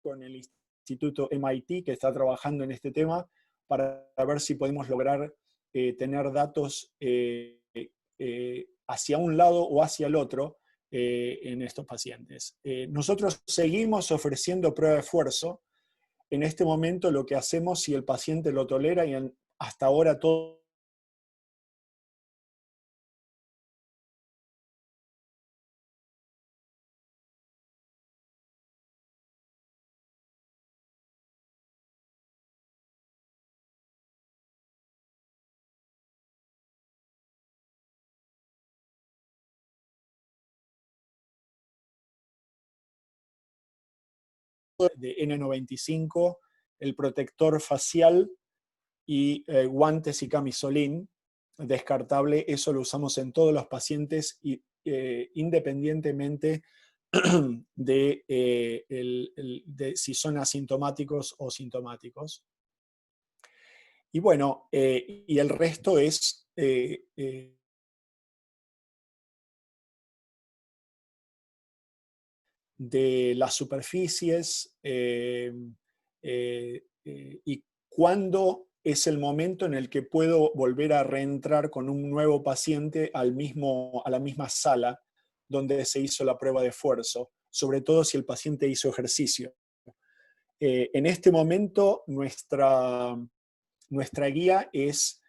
con el Instituto MIT, que está trabajando en este tema, para ver si podemos lograr tener datos hacia un lado o hacia el otro en estos pacientes. Nosotros seguimos ofreciendo prueba de esfuerzo. En este momento lo que hacemos, si el paciente lo tolera, y hasta ahora todo de N95, el protector facial y guantes y camisolín descartable, eso lo usamos en todos los pacientes y, independientemente de si son asintomáticos o sintomáticos. Y bueno, y el resto es de las superficies y cuándo es el momento en el que puedo volver a reentrar con un nuevo paciente a la misma sala donde se hizo la prueba de esfuerzo, sobre todo si el paciente hizo ejercicio. En este momento nuestra guía es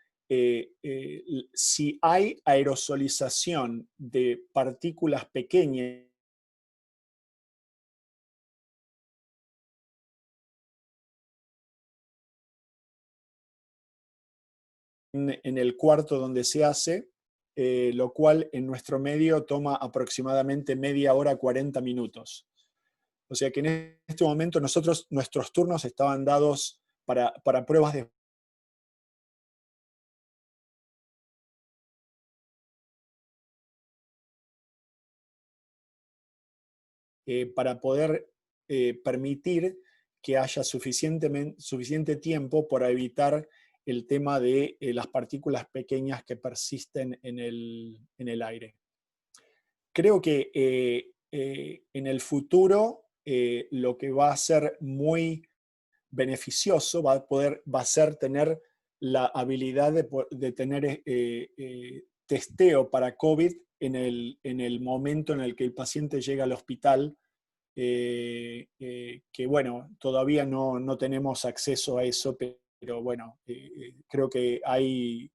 si hay aerosolización de partículas pequeñas en el cuarto donde se hace, lo cual en nuestro medio toma aproximadamente media hora, 40 minutos. O sea que en este momento nuestros turnos estaban dados para pruebas para poder permitir que haya suficiente tiempo para evitar el tema de las partículas pequeñas que persisten en el aire. Creo que en el futuro lo que va a ser muy beneficioso va a ser tener la habilidad de tener testeo para COVID en el momento en el que el paciente llega al hospital, que bueno, todavía no tenemos acceso a eso, pero bueno, creo que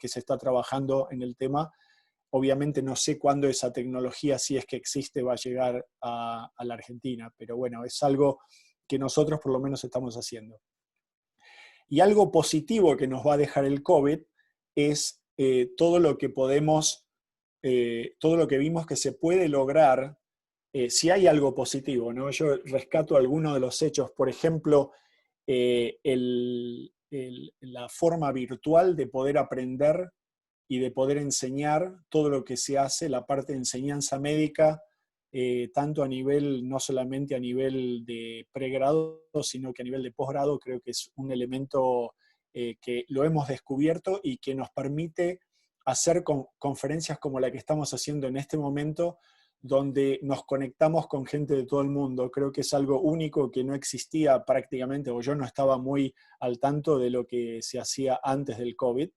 se está trabajando en el tema. Obviamente no sé cuándo esa tecnología, si es que existe, va a llegar a la Argentina, pero bueno, es algo que nosotros por lo menos estamos haciendo. Y algo positivo que nos va a dejar el COVID es todo lo que todo lo que vimos que se puede lograr si hay algo positivo, ¿no? Yo rescato algunos de los hechos, por ejemplo, la forma virtual de poder aprender y de poder enseñar todo lo que se hace, la parte de enseñanza médica, tanto a nivel, no solamente a nivel de pregrado, sino que a nivel de posgrado, creo que es un elemento que lo hemos descubierto y que nos permite hacer conferencias como la que estamos haciendo en este momento, donde nos conectamos con gente de todo el mundo. Creo que es algo único que no existía prácticamente, o yo no estaba muy al tanto de lo que se hacía antes del COVID.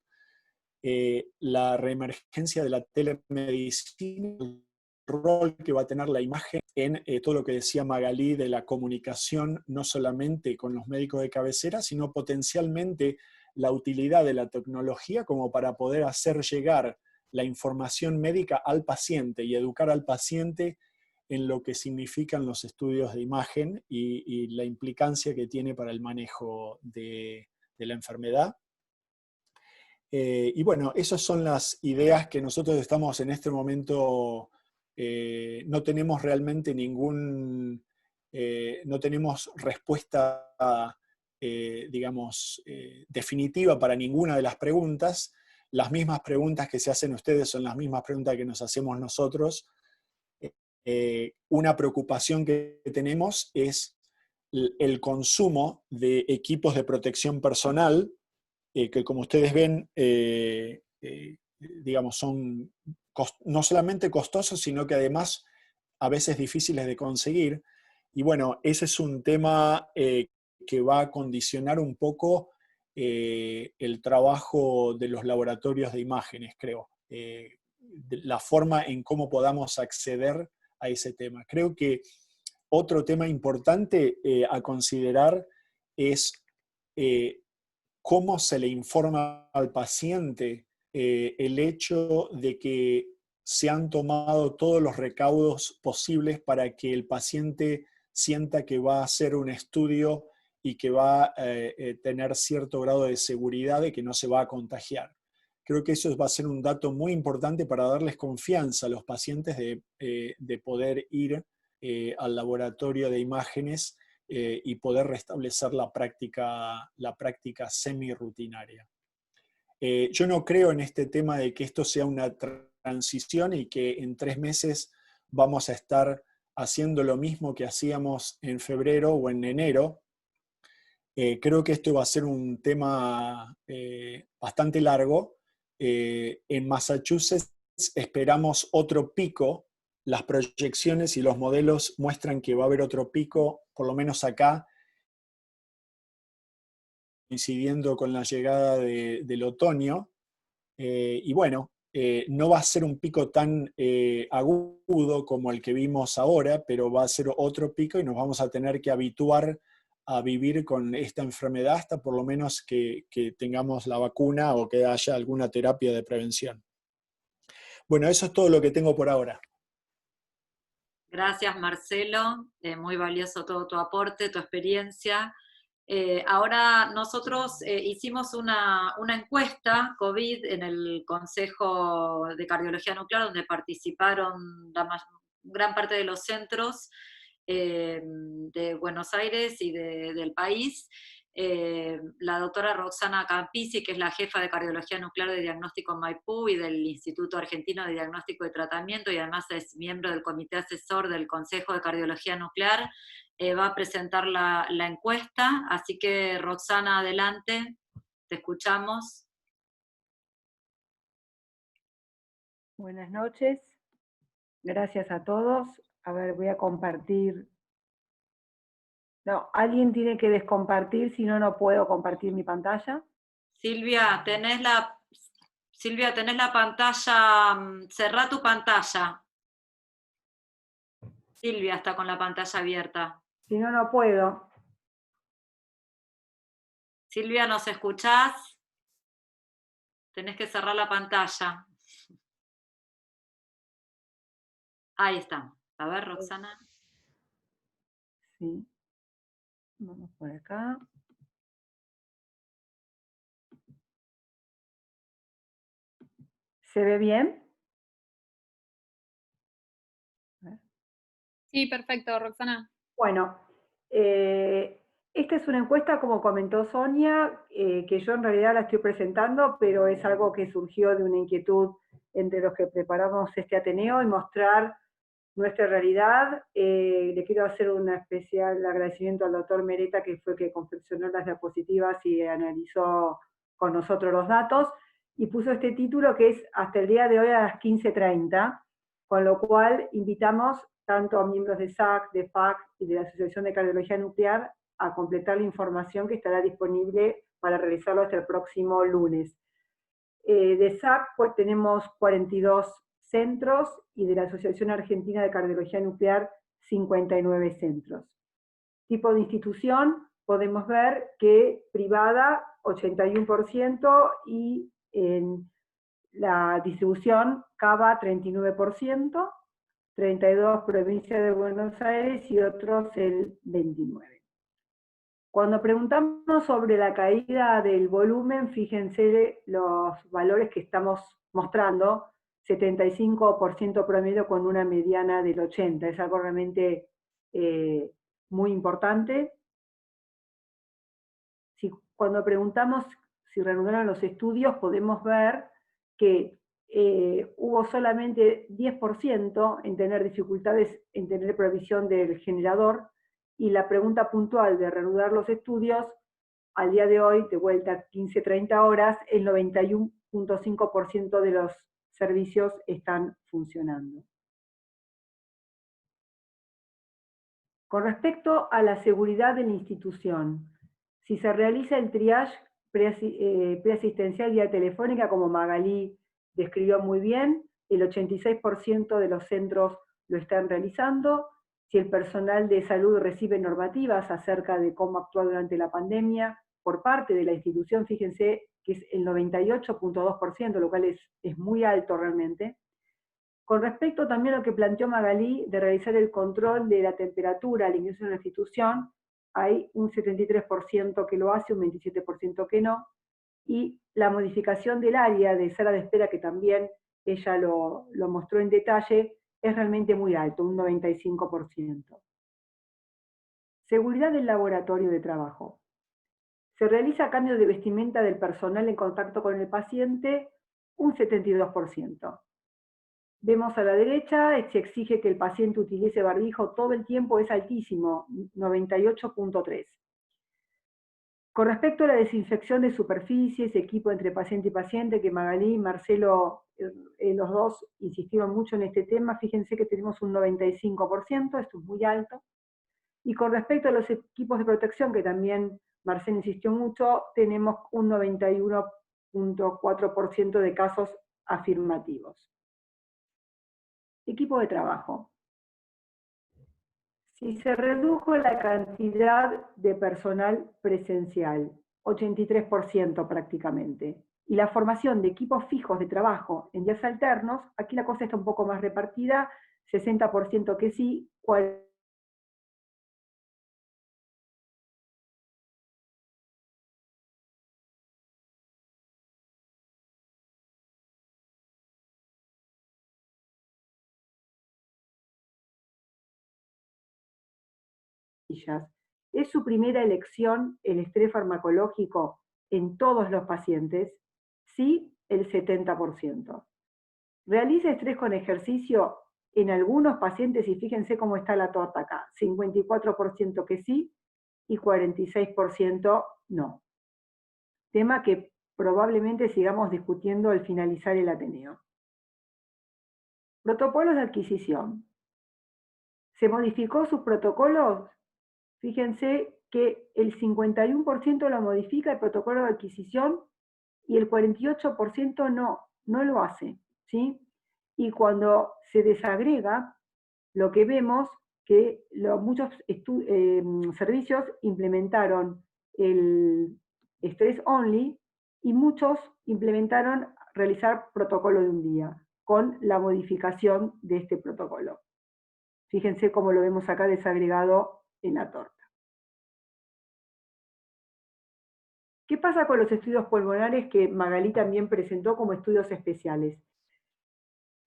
La reemergencia de la telemedicina, el rol que va a tener la imagen en todo lo que decía Magalí de la comunicación, no solamente con los médicos de cabecera, sino potencialmente la utilidad de la tecnología como para poder hacer llegar la información médica al paciente y educar al paciente en lo que significan los estudios de imagen y la implicancia que tiene para el manejo de la enfermedad. Y bueno, esas son las ideas que nosotros estamos en este momento, no tenemos realmente no tenemos respuesta, digamos, definitiva para ninguna de las preguntas. Las mismas preguntas que se hacen ustedes son las mismas preguntas que nos hacemos nosotros. Una preocupación que tenemos es el consumo de equipos de protección personal, que como ustedes ven, digamos, son no solamente costosos, sino que además a veces difíciles de conseguir. Y bueno, ese es un tema que va a condicionar un poco el trabajo de los laboratorios de imágenes, creo. La forma en cómo podamos acceder a ese tema. Creo que otro tema importante a considerar es cómo se le informa al paciente el hecho de que se han tomado todos los recaudos posibles para que el paciente sienta que va a hacer un estudio y que va a tener cierto grado de seguridad de que no se va a contagiar. Creo que eso va a ser un dato muy importante para darles confianza a los pacientes de poder ir al laboratorio de imágenes y poder restablecer la práctica semi-rutinaria. Yo no creo en este tema de que esto sea una transición y que en 3 meses vamos a estar haciendo lo mismo que hacíamos en febrero o en enero. Creo que esto va a ser un tema bastante largo. En Massachusetts esperamos otro pico. Las proyecciones y los modelos muestran que va a haber otro pico, por lo menos acá, coincidiendo con la llegada del otoño. Y bueno, no va a ser un pico tan agudo como el que vimos ahora, pero va a ser otro pico y nos vamos a tener que habituar a vivir con esta enfermedad hasta por lo menos que tengamos la vacuna o que haya alguna terapia de prevención. Bueno, eso es todo lo que tengo por ahora. Gracias, Marcelo. Muy valioso todo tu aporte, tu experiencia. Ahora nosotros hicimos una encuesta COVID en el Consejo de Cardiología Nuclear, donde participaron gran parte de los centros de Buenos Aires y del país. La doctora Roxana Campisi, que es la jefa de Cardiología Nuclear de Diagnóstico en Maipú y del Instituto Argentino de Diagnóstico y Tratamiento, y además es miembro del Comité Asesor del Consejo de Cardiología Nuclear, va a presentar la encuesta. Así que, Roxana, adelante, te escuchamos. Buenas noches, gracias a todos. A ver, voy a compartir. No, alguien tiene que descompartir, si no, no puedo compartir mi pantalla. Silvia, tenés la pantalla, cerrá tu pantalla. Silvia está con la pantalla abierta. Si no, no puedo. Silvia, ¿nos escuchás? Tenés que cerrar la pantalla. Ahí está. A ver, Roxana. Sí. Vamos por acá. ¿Se ve bien? Sí, perfecto, Roxana. Bueno, esta es una encuesta, como comentó Sonia, que yo en realidad la estoy presentando, pero es algo que surgió de una inquietud entre los que preparamos este Ateneo y mostrar nuestra realidad. Le quiero hacer un especial agradecimiento al doctor Mereta, que fue que confeccionó las diapositivas y analizó con nosotros los datos, y puso este título que es hasta el día de hoy a las 15:30, con lo cual invitamos tanto a miembros de SAC, de FAC y de la Asociación de Cardiología Nuclear a completar la información que estará disponible para realizarlo hasta el próximo lunes. De SAC pues tenemos 42 centros y de la Asociación Argentina de Cardiología Nuclear 59 centros. Tipo de institución, podemos ver que privada 81% y en la distribución Cava 39%, 32 provincia de Buenos Aires y otros el 29%. Cuando preguntamos sobre la caída del volumen, fíjense los valores que estamos mostrando, 75% promedio con una mediana del 80%, es algo realmente muy importante. Cuando preguntamos si reanudaron los estudios, podemos ver que hubo solamente 10% en tener dificultades en tener provisión del generador, y la pregunta puntual de reanudar los estudios, al día de hoy, de vuelta a 15-30 horas, el 91.5% de los servicios están funcionando. Con respecto a la seguridad de la institución, si se realiza el triage preasistencial vía telefónica, como Magalí describió muy bien, el 86% de los centros lo están realizando. Si el personal de salud recibe normativas acerca de cómo actuar durante la pandemia por parte de la institución, fíjense que es el 98.2%, lo cual es muy alto realmente. Con respecto también a lo que planteó Magalí de realizar el control de la temperatura al ingreso de una institución, hay un 73% que lo hace, un 27% que no, y la modificación del área de sala de espera, que también ella lo mostró en detalle, es realmente muy alto, un 95%. Seguridad del laboratorio de trabajo. Se realiza cambio de vestimenta del personal en contacto con el paciente, un 72%. Vemos a la derecha, se exige que el paciente utilice barbijo todo el tiempo, es altísimo, 98.3. Con respecto a la desinfección de superficies, equipo entre paciente y paciente, que Magalí y Marcelo, los dos insistieron mucho en este tema, fíjense que tenemos un 95%, esto es muy alto. Y con respecto a los equipos de protección, que también Marcelo insistió mucho, tenemos un 91.4% de casos afirmativos. Equipo de trabajo. Si se redujo la cantidad de personal presencial, 83% prácticamente, y la formación de equipos fijos de trabajo en días alternos, aquí la cosa está un poco más repartida, 60% que sí, 40% ¿Es su primera elección el estrés farmacológico en todos los pacientes? Sí, el 70%. ¿Realiza estrés con ejercicio en algunos pacientes? Y fíjense cómo está la torta acá. 54% que sí y 46% no. Tema que probablemente sigamos discutiendo al finalizar el Ateneo. Protocolos de adquisición. ¿Se modificó sus protocolos? Fíjense que el 51% lo modifica el protocolo de adquisición y el 48% no lo hace, ¿sí? Y cuando se desagrega, lo que vemos que muchos servicios implementaron el stress only y muchos implementaron realizar protocolo de un día con la modificación de este protocolo. Fíjense cómo lo vemos acá desagregado en la torta. ¿Qué pasa con los estudios pulmonares que Magalí también presentó como estudios especiales?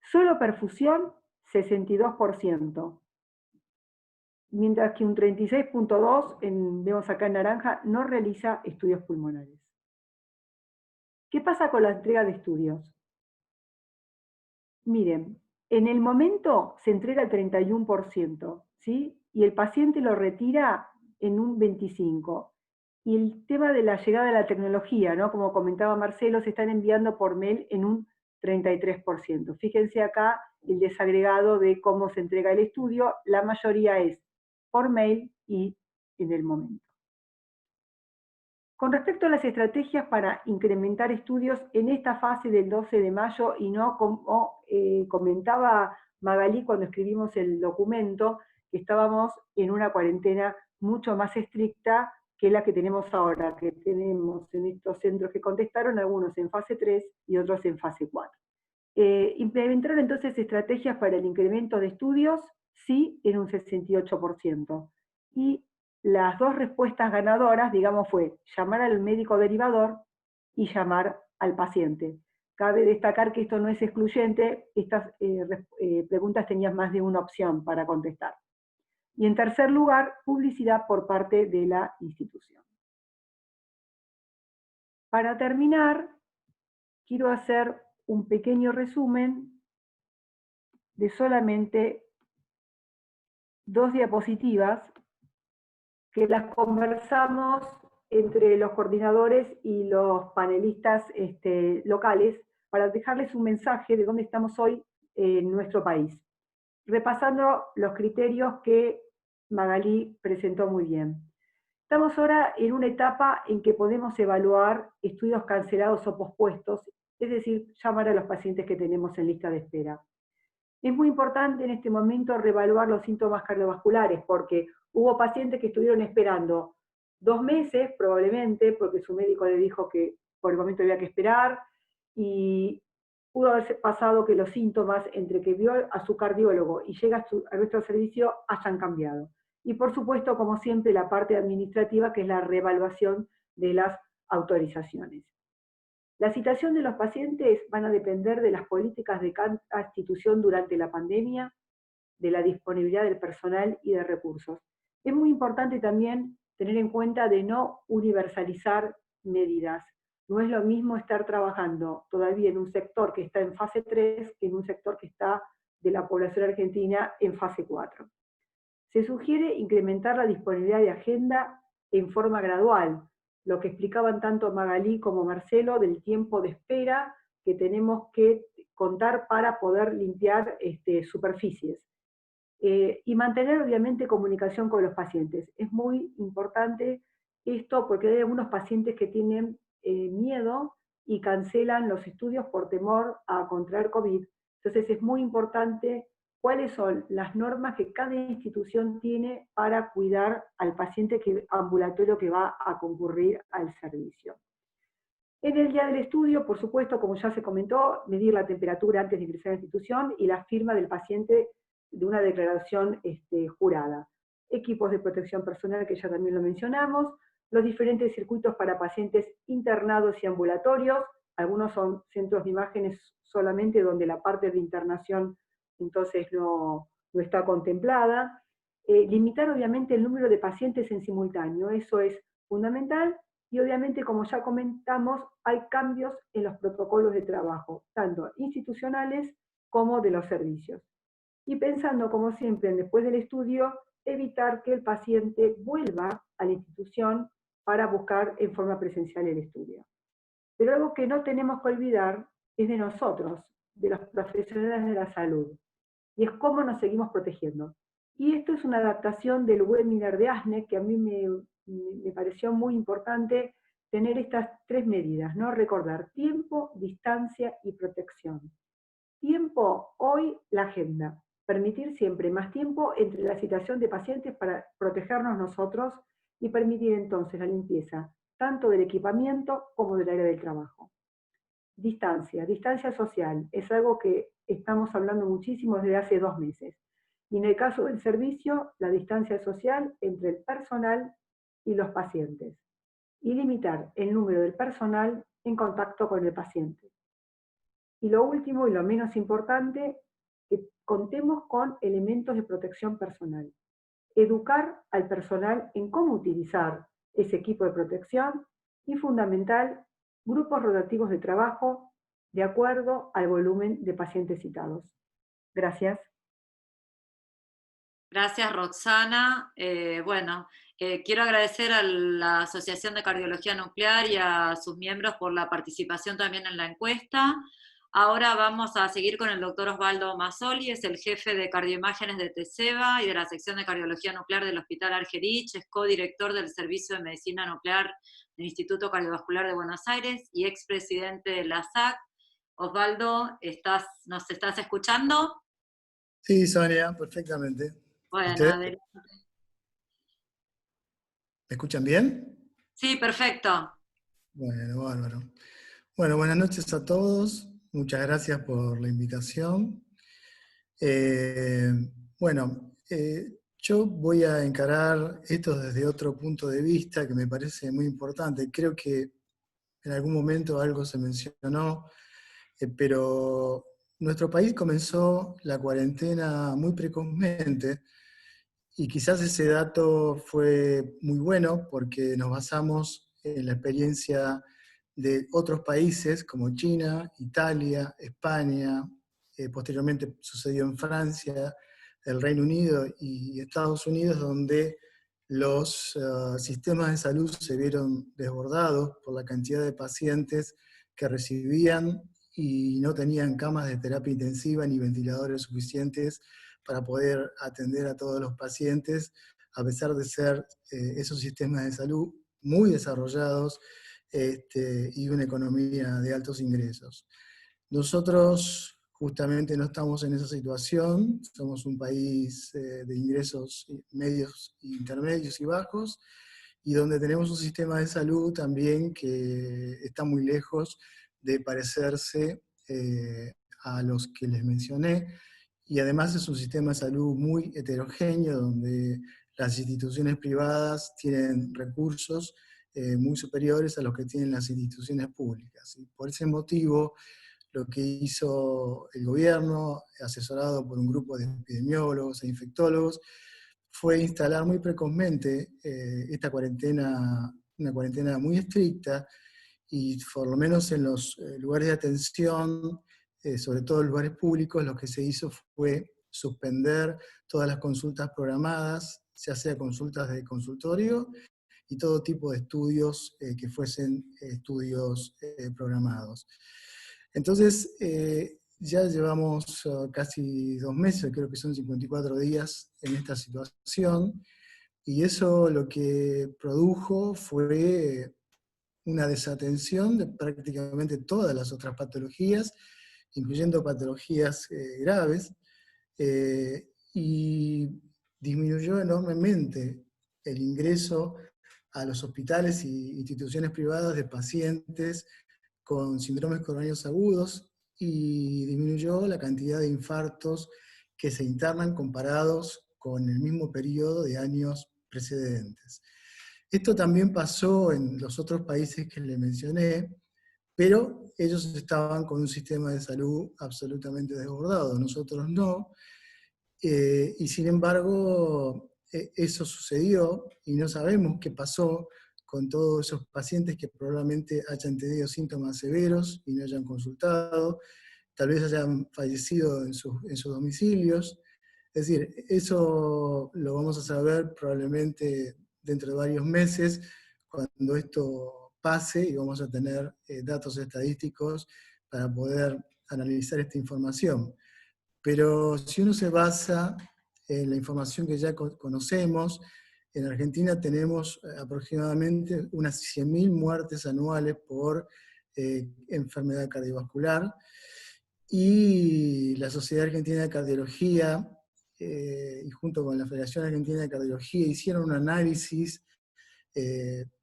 Solo perfusión, 62%, mientras que un 36.2%, vemos acá en naranja, no realiza estudios pulmonares. ¿Qué pasa con la entrega de estudios? Miren, en el momento se entrega el 31%, ¿sí? Y el paciente lo retira en un 25%. Y el tema de la llegada de la tecnología, ¿no? Como comentaba Marcelo, se están enviando por mail en un 33%. Fíjense acá el desagregado de cómo se entrega el estudio, la mayoría es por mail y en el momento. Con respecto a las estrategias para incrementar estudios en esta fase del 12 de mayo, y no como comentaba Magalí cuando escribimos el documento, que estábamos en una cuarentena mucho más estricta que la que tenemos ahora, que tenemos en estos centros que contestaron, algunos en fase 3 y otros en fase 4. Implementaron entonces estrategias para el incremento de estudios, sí, en un 68%. Y las dos respuestas ganadoras, digamos, fue llamar al médico derivador y llamar al paciente. Cabe destacar que esto no es excluyente, estas preguntas tenían más de una opción para contestar. Y en tercer lugar, publicidad por parte de la institución. Para terminar, quiero hacer un pequeño resumen de solamente 2 diapositivas que las conversamos entre los coordinadores y los panelistas locales para dejarles un mensaje de dónde estamos hoy en nuestro país. Repasando los criterios que Magalí presentó muy bien. Estamos ahora en una etapa en que podemos evaluar estudios cancelados o pospuestos, es decir, llamar a los pacientes que tenemos en lista de espera. Es muy importante en este momento reevaluar los síntomas cardiovasculares, porque hubo pacientes que estuvieron esperando 2 meses, probablemente, porque su médico le dijo que por el momento había que esperar, y pudo haber pasado que los síntomas, entre que vio a su cardiólogo y llega a nuestro servicio, hayan cambiado. Y por supuesto, como siempre, la parte administrativa, que es la reevaluación de las autorizaciones. La citación de los pacientes van a depender de las políticas de cada institución durante la pandemia, de la disponibilidad del personal y de recursos. Es muy importante también tener en cuenta de no universalizar medidas. No es lo mismo estar trabajando todavía en un sector que está en fase 3 que en un sector que está de la población argentina en fase 4. Se sugiere incrementar la disponibilidad de agenda en forma gradual, lo que explicaban tanto Magalí como Marcelo del tiempo de espera que tenemos que contar para poder limpiar superficies. Y mantener obviamente comunicación con los pacientes. Es muy importante esto porque hay algunos pacientes que tienen miedo y cancelan los estudios por temor a contraer COVID. Entonces es muy importante cuáles son las normas que cada institución tiene para cuidar al paciente ambulatorio que va a concurrir al servicio. En el día del estudio, por supuesto, como ya se comentó, medir la temperatura antes de ingresar a la institución y la firma del paciente de una declaración jurada. Equipos de protección personal, que ya también lo mencionamos, los diferentes circuitos para pacientes internados y ambulatorios, algunos son centros de imágenes solamente donde la parte de internación entonces no está contemplada. Limitar obviamente el número de pacientes en simultáneo, eso es fundamental. Y obviamente, como ya comentamos, hay cambios en los protocolos de trabajo, tanto institucionales como de los servicios. Y pensando, como siempre, después del estudio, evitar que el paciente vuelva a la institución para buscar en forma presencial el estudio. Pero algo que no tenemos que olvidar es de nosotros, de los profesionales de la salud, y es cómo nos seguimos protegiendo. Y esto es una adaptación del webinar de ASNE, que a mí me pareció muy importante tener estas 3 medidas, ¿no? Recordar tiempo, distancia y protección. Tiempo, hoy la agenda. Permitir siempre más tiempo entre la citación de pacientes para protegernos nosotros y permitir entonces la limpieza, tanto del equipamiento como del área del trabajo. Distancia social, es algo que estamos hablando muchísimo desde hace 2 meses. Y en el caso del servicio, la distancia social entre el personal y los pacientes. Y limitar el número del personal en contacto con el paciente. Y lo último y lo menos importante, que contemos con elementos de protección personal. Educar al personal en cómo utilizar ese equipo de protección y fundamental, grupos rotativos de trabajo de acuerdo al volumen de pacientes citados. Gracias. Gracias, Roxana. Quiero agradecer a la Asociación de Cardiología Nuclear y a sus miembros por la participación también en la encuesta. Ahora vamos a seguir con el doctor Osvaldo Mazzoli, es el jefe de cardioimágenes de TESEBA y de la sección de cardiología nuclear del Hospital Argerich, es codirector del Servicio de Medicina Nuclear del Instituto Cardiovascular de Buenos Aires y expresidente de la SAC. Osvaldo, ¿nos estás escuchando? Sí, Sonia, perfectamente. Bueno, ¿Ustedes me escuchan bien? sí, perfecto. Bueno, bárbaro. Bueno, buenas noches a todos. Muchas gracias por la invitación. Eh, yo voy a encarar esto desde otro punto de vista que me parece muy importante. Creo que en algún momento algo se mencionó, pero nuestro país comenzó la cuarentena muy precozmente. Y quizás ese dato fue muy bueno porque nos basamos en la experiencia de otros países como China, Italia, España, posteriormente sucedió en Francia, el Reino Unido y Estados Unidos, donde los sistemas de salud se vieron desbordados por la cantidad de pacientes que recibían y no tenían camas de terapia intensiva ni ventiladores suficientes para poder atender a todos los pacientes, a pesar de ser esos sistemas de salud muy desarrollados y una economía de altos ingresos. Nosotros justamente no estamos en esa situación, somos un país de ingresos medios, intermedios y bajos, y donde tenemos un sistema de salud también que está muy lejos de parecerse a los que les mencioné, y además es un sistema de salud muy heterogéneo, donde las instituciones privadas tienen recursos muy superiores a los que tienen las instituciones públicas. Y por ese motivo, lo que hizo el gobierno, asesorado por un grupo de epidemiólogos e infectólogos, fue instalar muy precozmente esta cuarentena, una cuarentena muy estricta, y por lo menos en los lugares de atención, sobre todo en lugares públicos, lo que se hizo fue suspender todas las consultas programadas, ya sea consultas de consultorio y todo tipo de estudios que fuesen estudios programados. Entonces, ya llevamos casi 2 meses, creo que son 54 días en esta situación, y eso lo que produjo fue una desatención de prácticamente todas las otras patologías, incluyendo patologías graves, y disminuyó enormemente el ingreso a los hospitales y instituciones privadas de pacientes con síndromes coronarios agudos, y disminuyó la cantidad de infartos que se internan comparados con el mismo periodo de años precedentes. Esto también pasó en los otros países que le mencioné, pero ellos estaban con un sistema de salud absolutamente desbordado, nosotros no, y sin embargo eso sucedió y no sabemos qué pasó con todos esos pacientes que probablemente hayan tenido síntomas severos y no hayan consultado, tal vez hayan fallecido en sus domicilios. Es decir, eso lo vamos a saber probablemente dentro de varios meses, cuando esto pase, y vamos a tener datos estadísticos para poder analizar esta información. Pero si uno se basa en la información que ya conocemos, en Argentina tenemos aproximadamente unas 100.000 muertes anuales por enfermedad cardiovascular, y la Sociedad Argentina de Cardiología, y junto con la Federación Argentina de Cardiología, hicieron un análisis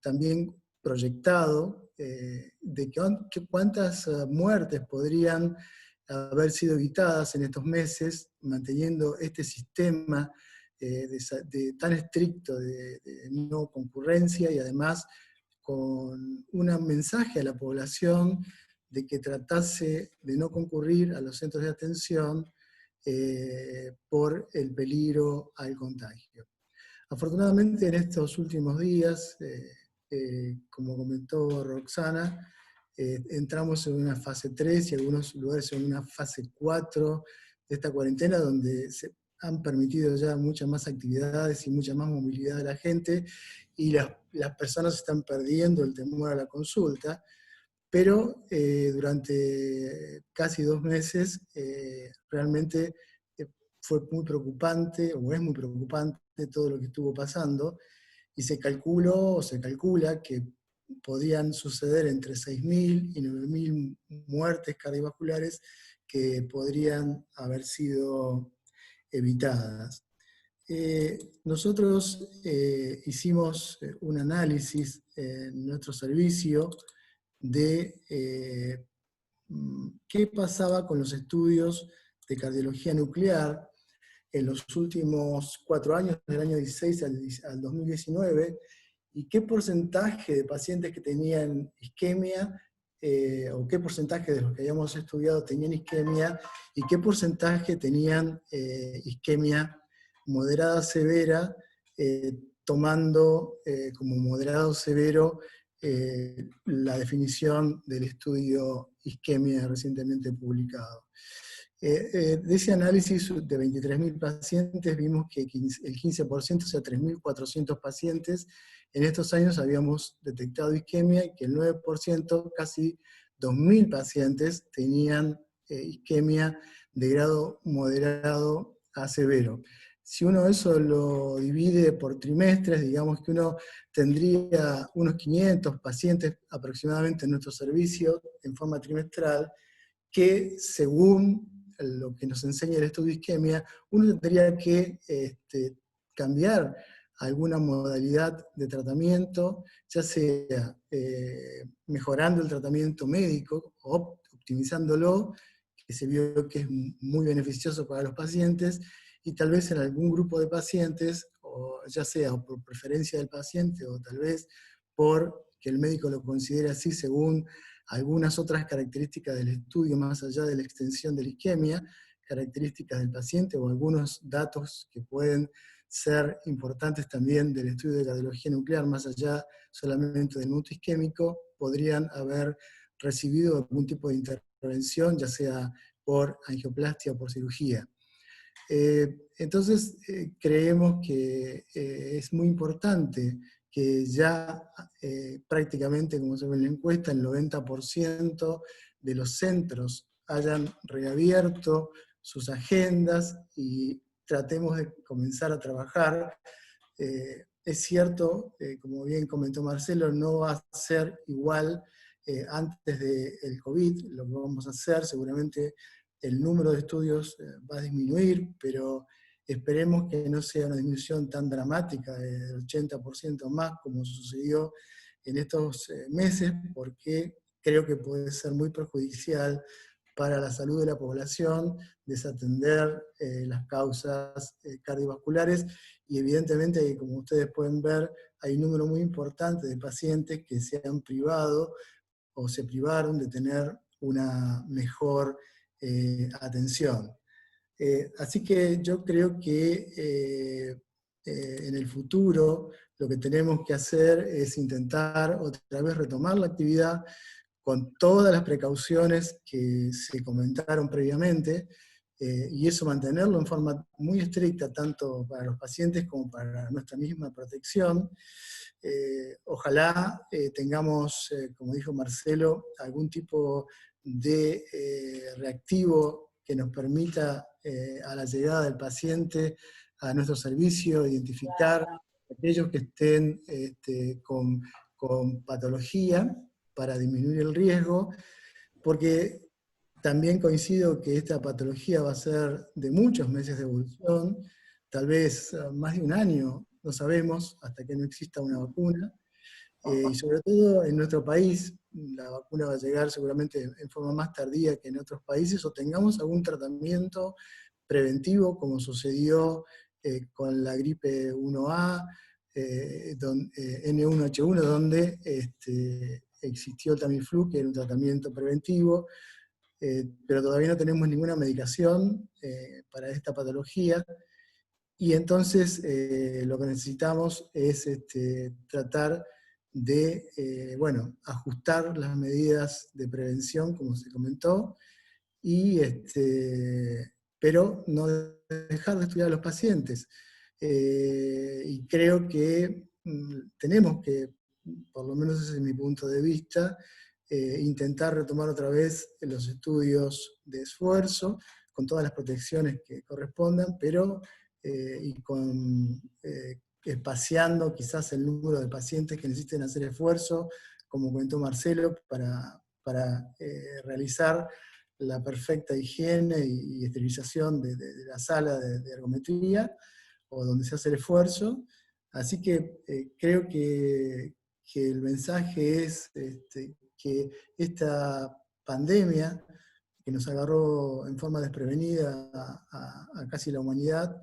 también proyectado de cuántas muertes podrían haber sido evitadas en estos meses, manteniendo este sistema tan estricto de no concurrencia, y además con un mensaje a la población de que tratase de no concurrir a los centros de atención por el peligro al contagio. Afortunadamente en estos últimos días, como comentó Roxana, entramos en una fase 3 y algunos lugares en una fase 4 de esta cuarentena, donde se han permitido ya muchas más actividades y mucha más movilidad de la gente, y las personas están perdiendo el temor a la consulta, pero durante casi 2 meses realmente fue muy preocupante, o es muy preocupante, todo lo que estuvo pasando, y se calcula que podían suceder entre 6.000 y 9.000 muertes cardiovasculares que podrían haber sido evitadas. Nosotros hicimos un análisis en nuestro servicio de qué pasaba con los estudios de cardiología nuclear en los últimos 4 años, del año 16 al 2019, y qué porcentaje de pacientes que tenían isquemia, o qué porcentaje de los que habíamos estudiado tenían isquemia, y qué porcentaje tenían isquemia moderada severa, tomando como moderado severo la definición del estudio isquemia recientemente publicado. De ese análisis de 23.000 pacientes vimos que el 15%, o sea 3.400 pacientes, en estos años habíamos detectado isquemia, y que el 9%, casi 2.000 pacientes, tenían isquemia de grado moderado a severo. Si uno eso lo divide por trimestres, digamos que uno tendría unos 500 pacientes aproximadamente en nuestro servicio en forma trimestral, que según lo que nos enseña el estudio de isquemia, uno tendría que cambiar alguna modalidad de tratamiento, ya sea mejorando el tratamiento médico o optimizándolo, que se vio que es muy beneficioso para los pacientes, y tal vez en algún grupo de pacientes, o ya sea por preferencia del paciente o tal vez por que el médico lo considere así según algunas otras características del estudio, más allá de la extensión de la isquemia, características del paciente o algunos datos que pueden ser importantes también del estudio de cardiología nuclear, más allá solamente del minuto isquémico, podrían haber recibido algún tipo de intervención, ya sea por angioplastia o por cirugía. Entonces, creemos que es muy importante que ya prácticamente, como se ve en la encuesta, el 90% de los centros hayan reabierto sus agendas y tratemos de comenzar a trabajar. Es cierto, como bien comentó Marcelo, no va a ser igual antes del COVID, lo que vamos a hacer, seguramente el número de estudios va a disminuir, pero esperemos que no sea una disminución tan dramática del 80% más como sucedió en estos meses, porque creo que puede ser muy perjudicial para la salud de la población desatender las causas cardiovasculares, y evidentemente, como ustedes pueden ver, hay un número muy importante de pacientes que se han privado o se privaron de tener una mejor atención. Así que yo creo que en el futuro lo que tenemos que hacer es intentar otra vez retomar la actividad con todas las precauciones que se comentaron previamente, y eso mantenerlo en forma muy estricta, tanto para los pacientes como para nuestra misma protección. Ojalá tengamos, como dijo Marcelo, algún tipo de reactivo que nos permita a la llegada del paciente a nuestro servicio identificar aquellos que estén con patología para disminuir el riesgo, porque también coincido que esta patología va a ser de muchos meses de evolución, tal vez más de un año, no sabemos, hasta que no exista una vacuna. Y sobre todo en nuestro país, la vacuna va a llegar seguramente en forma más tardía que en otros países, o tengamos algún tratamiento preventivo, como sucedió con la gripe 1A, N1H1, donde existió el Tamiflu, que era un tratamiento preventivo, pero todavía no tenemos ninguna medicación para esta patología, y entonces lo que necesitamos es tratar de ajustar las medidas de prevención, como se comentó, y, pero no dejar de estudiar a los pacientes. Y creo que tenemos que, por lo menos ese es mi punto de vista, intentar retomar otra vez los estudios de esfuerzo, con todas las protecciones que correspondan, pero y con espaciando quizás el número de pacientes que necesiten hacer esfuerzo, como comentó Marcelo, para realizar la perfecta higiene y esterilización de la sala de ergometría, o donde se hace el esfuerzo. Así que creo que el mensaje es que esta pandemia, que nos agarró en forma desprevenida a casi la humanidad,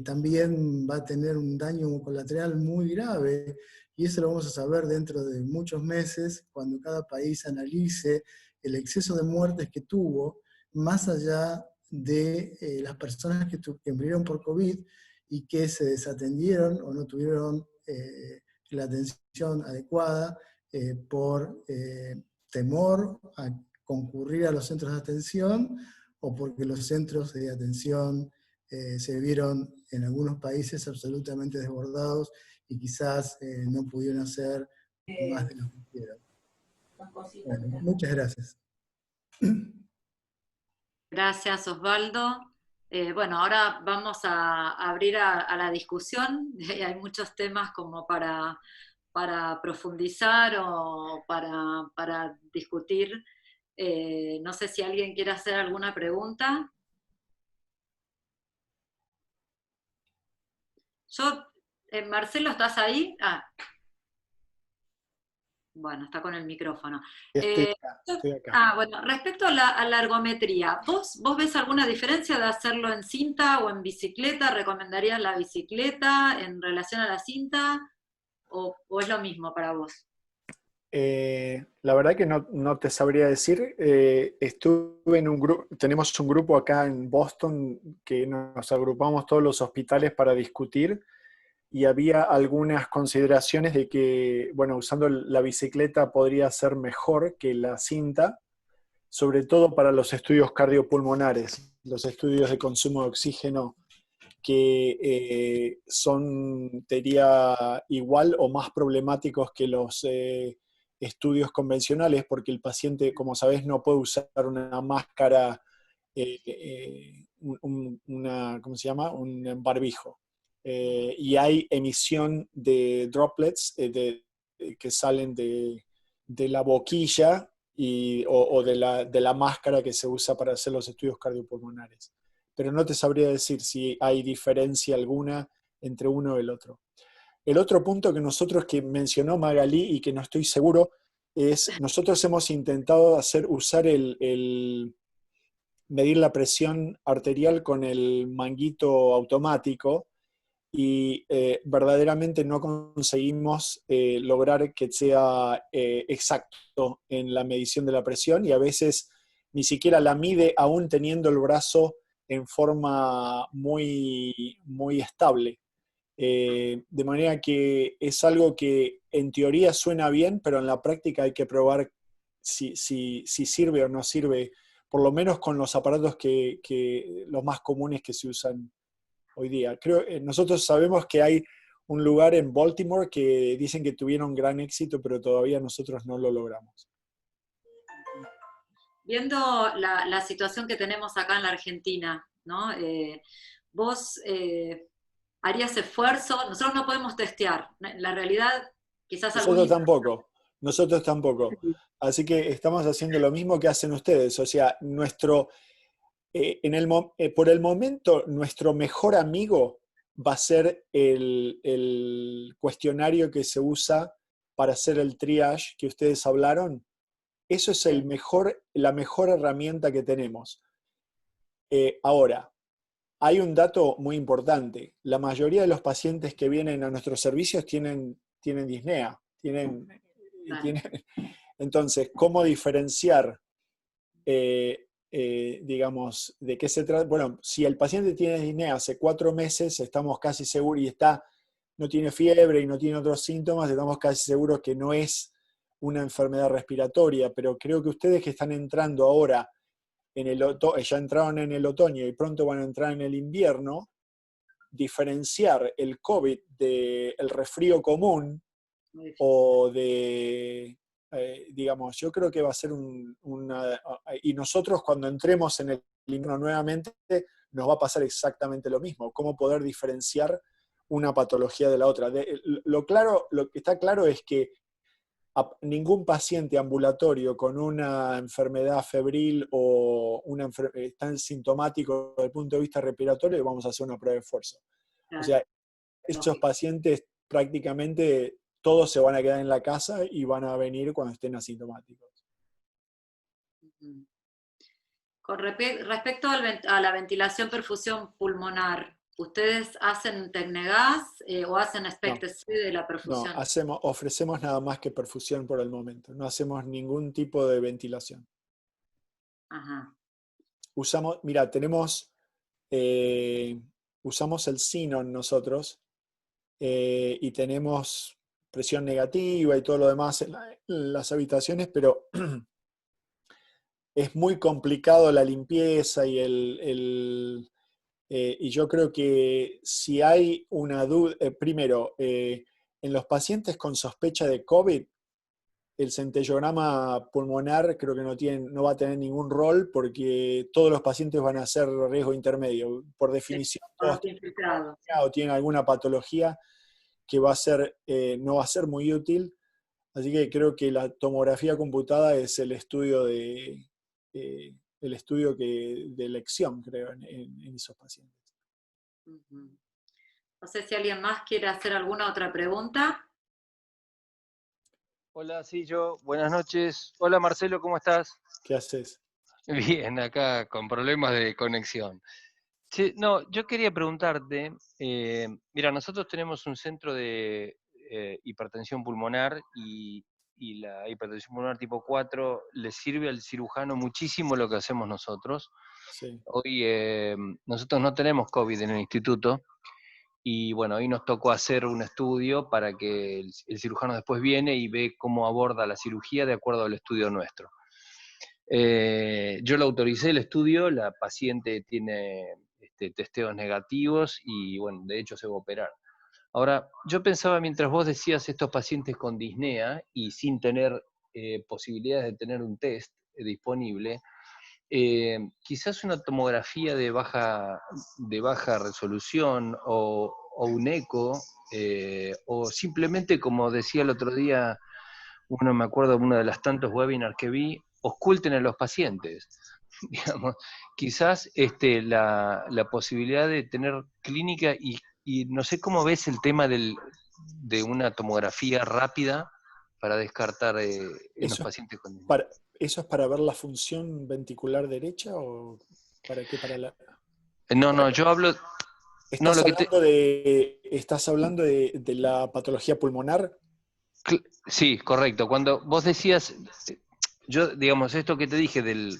también va a tener un daño colateral muy grave, y eso lo vamos a saber dentro de muchos meses, cuando cada país analice el exceso de muertes que tuvo, más allá de las personas que murieron por COVID y que se desatendieron o no tuvieron la atención adecuada por temor a concurrir a los centros de atención, o porque los centros de atención se vieron en algunos países absolutamente desbordados y quizás no pudieron hacer más de lo que quisieron. Bueno, muchas gracias. Gracias, Osvaldo. Bueno, ahora vamos a abrir a la discusión. Hay muchos temas como para profundizar o para discutir. No sé si alguien quiere hacer alguna pregunta. Yo, Marcelo, ¿estás ahí? Ah, bueno, está con el micrófono. Estoy Eh, acá, estoy acá. bueno, respecto a la ergometría, ¿vos ves alguna diferencia de hacerlo en cinta o en bicicleta? ¿Recomendarías la bicicleta en relación a la cinta? ¿O es lo mismo para vos? La verdad que no te sabría decir. Estuve en un grupo, tenemos un grupo acá en Boston que nos agrupamos todos los hospitales para discutir y había algunas consideraciones de que, bueno, usando la bicicleta podría ser mejor que la cinta, sobre todo para los estudios cardiopulmonares, los estudios de consumo de oxígeno que son, te diría, igual o más problemáticos que los estudios convencionales, porque el paciente, como sabes, no puede usar una máscara, ¿cómo se llama? Un barbijo. Y hay emisión de droplets que salen de la boquilla o de la máscara que se usa para hacer los estudios cardiopulmonares. Pero no te sabría decir si hay diferencia alguna entre uno y el otro. El otro punto que nosotros que mencionó Magalí y que no estoy seguro es, nosotros hemos intentado usar medir la presión arterial con el manguito automático y verdaderamente no conseguimos lograr que sea exacto en la medición de la presión y a veces ni siquiera la mide aún teniendo el brazo en forma muy estable. De manera que es algo que en teoría suena bien, pero en la práctica hay que probar si sirve o no sirve, por lo menos con los aparatos los más comunes que se usan hoy día. Nosotros sabemos que hay un lugar en Baltimore que dicen que tuvieron gran éxito, pero todavía nosotros no lo logramos. Viendo la situación que tenemos acá en la Argentina, ¿no? Vos harías esfuerzo, nosotros no podemos testear, la realidad, quizás algún Nosotros tampoco, nosotros tampoco. Sí. Así que estamos haciendo lo mismo que hacen ustedes. O sea, por el momento, nuestro mejor amigo va a ser el cuestionario que se usa para hacer el triage que ustedes hablaron. Eso es sí, la mejor herramienta que tenemos. Ahora, hay un dato muy importante. La mayoría de los pacientes que vienen a nuestros servicios tienen disnea. claro. Entonces, ¿cómo diferenciar, digamos, de qué se trata? Bueno, si el paciente tiene disnea hace 4 meses, estamos casi seguros, y no tiene fiebre y no tiene otros síntomas, estamos casi seguros que no es una enfermedad respiratoria, pero creo que ustedes que están entrando ahora ya entraron en el otoño y pronto van a entrar en el invierno, diferenciar el COVID del resfrío común o digamos, yo creo que va a ser y nosotros cuando entremos en el invierno nuevamente, nos va a pasar exactamente lo mismo, cómo poder diferenciar una patología de la otra. Lo que está claro es que a ningún paciente ambulatorio con una enfermedad febril o tan sintomático desde el punto de vista respiratorio, vamos a hacer una prueba de esfuerzo. O Claro, sea, esos lógico. pacientes prácticamente todos se van a quedar en la casa y van a venir cuando estén asintomáticos. Ujú. Respecto a la ventilación perfusión pulmonar, ¿ustedes hacen Tecnegas o hacen No, SPECT-C de la no, perfusión? ofrecemos nada más que perfusión por el momento. No hacemos ningún tipo de ventilación. Ajá. Mira, eh, usamos el Xenon nosotros, y tenemos presión negativa y todo lo demás en las habitaciones, pero es muy complicado la limpieza y yo creo que si hay una duda, primero, en los pacientes con sospecha de COVID, el centellograma pulmonar creo que no va a tener ningún rol porque todos los pacientes van a ser riesgo intermedio. Por definición, todos tienen o tienen alguna patología que no va a ser muy útil. Así que creo que la tomografía computada es el estudio de elección, creo, en esos pacientes. No sé si alguien más quiere hacer alguna otra pregunta. Hola, sí, yo. Buenas noches. Hola, Marcelo, ¿cómo estás? ¿Qué haces? Bien, acá con problemas de conexión. Sí, no, yo quería preguntarte, mira, nosotros tenemos un centro de hipertensión pulmonar y la hipertensión pulmonar tipo 4 le sirve al cirujano muchísimo lo que hacemos nosotros. Sí. Hoy nosotros no tenemos COVID en el instituto y bueno, hoy nos tocó hacer un estudio para que el cirujano después viene y ve cómo aborda la cirugía de acuerdo al estudio nuestro. Yo lo autoricé el estudio, la paciente tiene testeos negativos y bueno, de hecho se va a operar. Ahora, yo pensaba mientras vos decías estos pacientes con disnea y sin tener posibilidades de tener un test disponible, quizás una tomografía de baja resolución o un eco, o simplemente, como decía el otro día, me acuerdo de uno de los tantos webinars que vi, oculten a los pacientes. Digamos, quizás la posibilidad de tener clínica y no sé cómo ves el tema de una tomografía rápida para descartar en los pacientes con... ¿Eso es para ver la función ventricular derecha o para qué? No, yo hablo... ¿Estás hablando de la patología pulmonar? Sí, correcto. Cuando vos decías, yo, digamos, esto que te dije del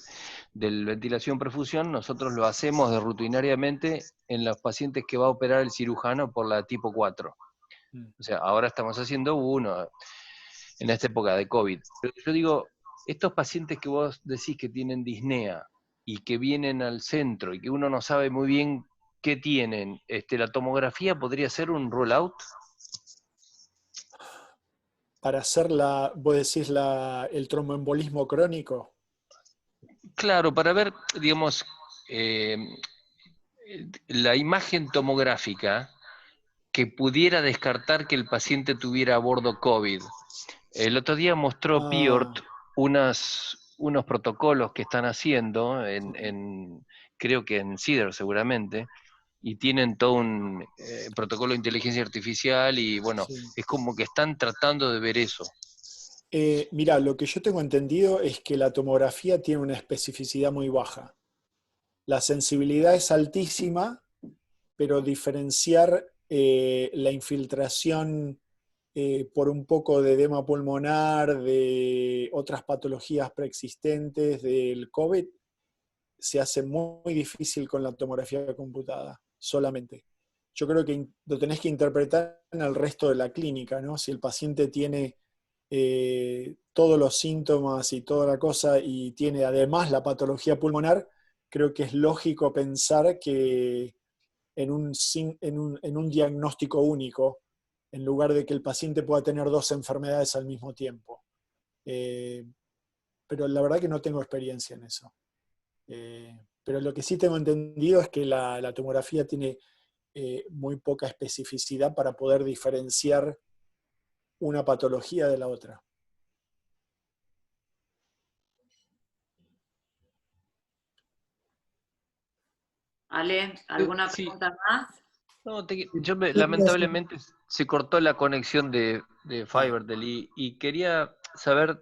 ventilación-perfusión, nosotros lo hacemos rutinariamente en los pacientes que va a operar el cirujano por la tipo 4. O sea, ahora estamos haciendo uno en esta época de COVID. Pero yo digo, estos pacientes que vos decís que tienen disnea y que vienen al centro y que uno no sabe muy bien qué tienen, ¿la tomografía podría ser un rule-out? Para hacer vos decís el tromboembolismo crónico. Claro, para ver, digamos, la imagen tomográfica que pudiera descartar que el paciente tuviera a bordo COVID. El otro día mostró Piort unos protocolos que están haciendo, creo que en CIDR seguramente, y tienen todo un protocolo de inteligencia artificial y bueno, sí. Es como que están tratando de ver eso. Mira, lo que yo tengo entendido es que la tomografía tiene una especificidad muy baja. La sensibilidad es altísima, pero diferenciar la infiltración por un poco de edema pulmonar, de otras patologías preexistentes del COVID, se hace muy difícil con la tomografía computada, solamente. Yo creo que lo tenés que interpretar en el resto de la clínica, ¿no? Si el paciente tiene todos los síntomas y toda la cosa y tiene además la patología pulmonar, creo que es lógico pensar que en un diagnóstico único, en lugar de que el paciente pueda tener dos enfermedades al mismo tiempo. Pero la verdad que no tengo experiencia en eso. Pero lo que sí tengo entendido es que la tomografía tiene muy poca especificidad para poder diferenciar una patología de la otra. Ale, ¿alguna pregunta más? No, lamentablemente se cortó la conexión de Fivertel y quería saber,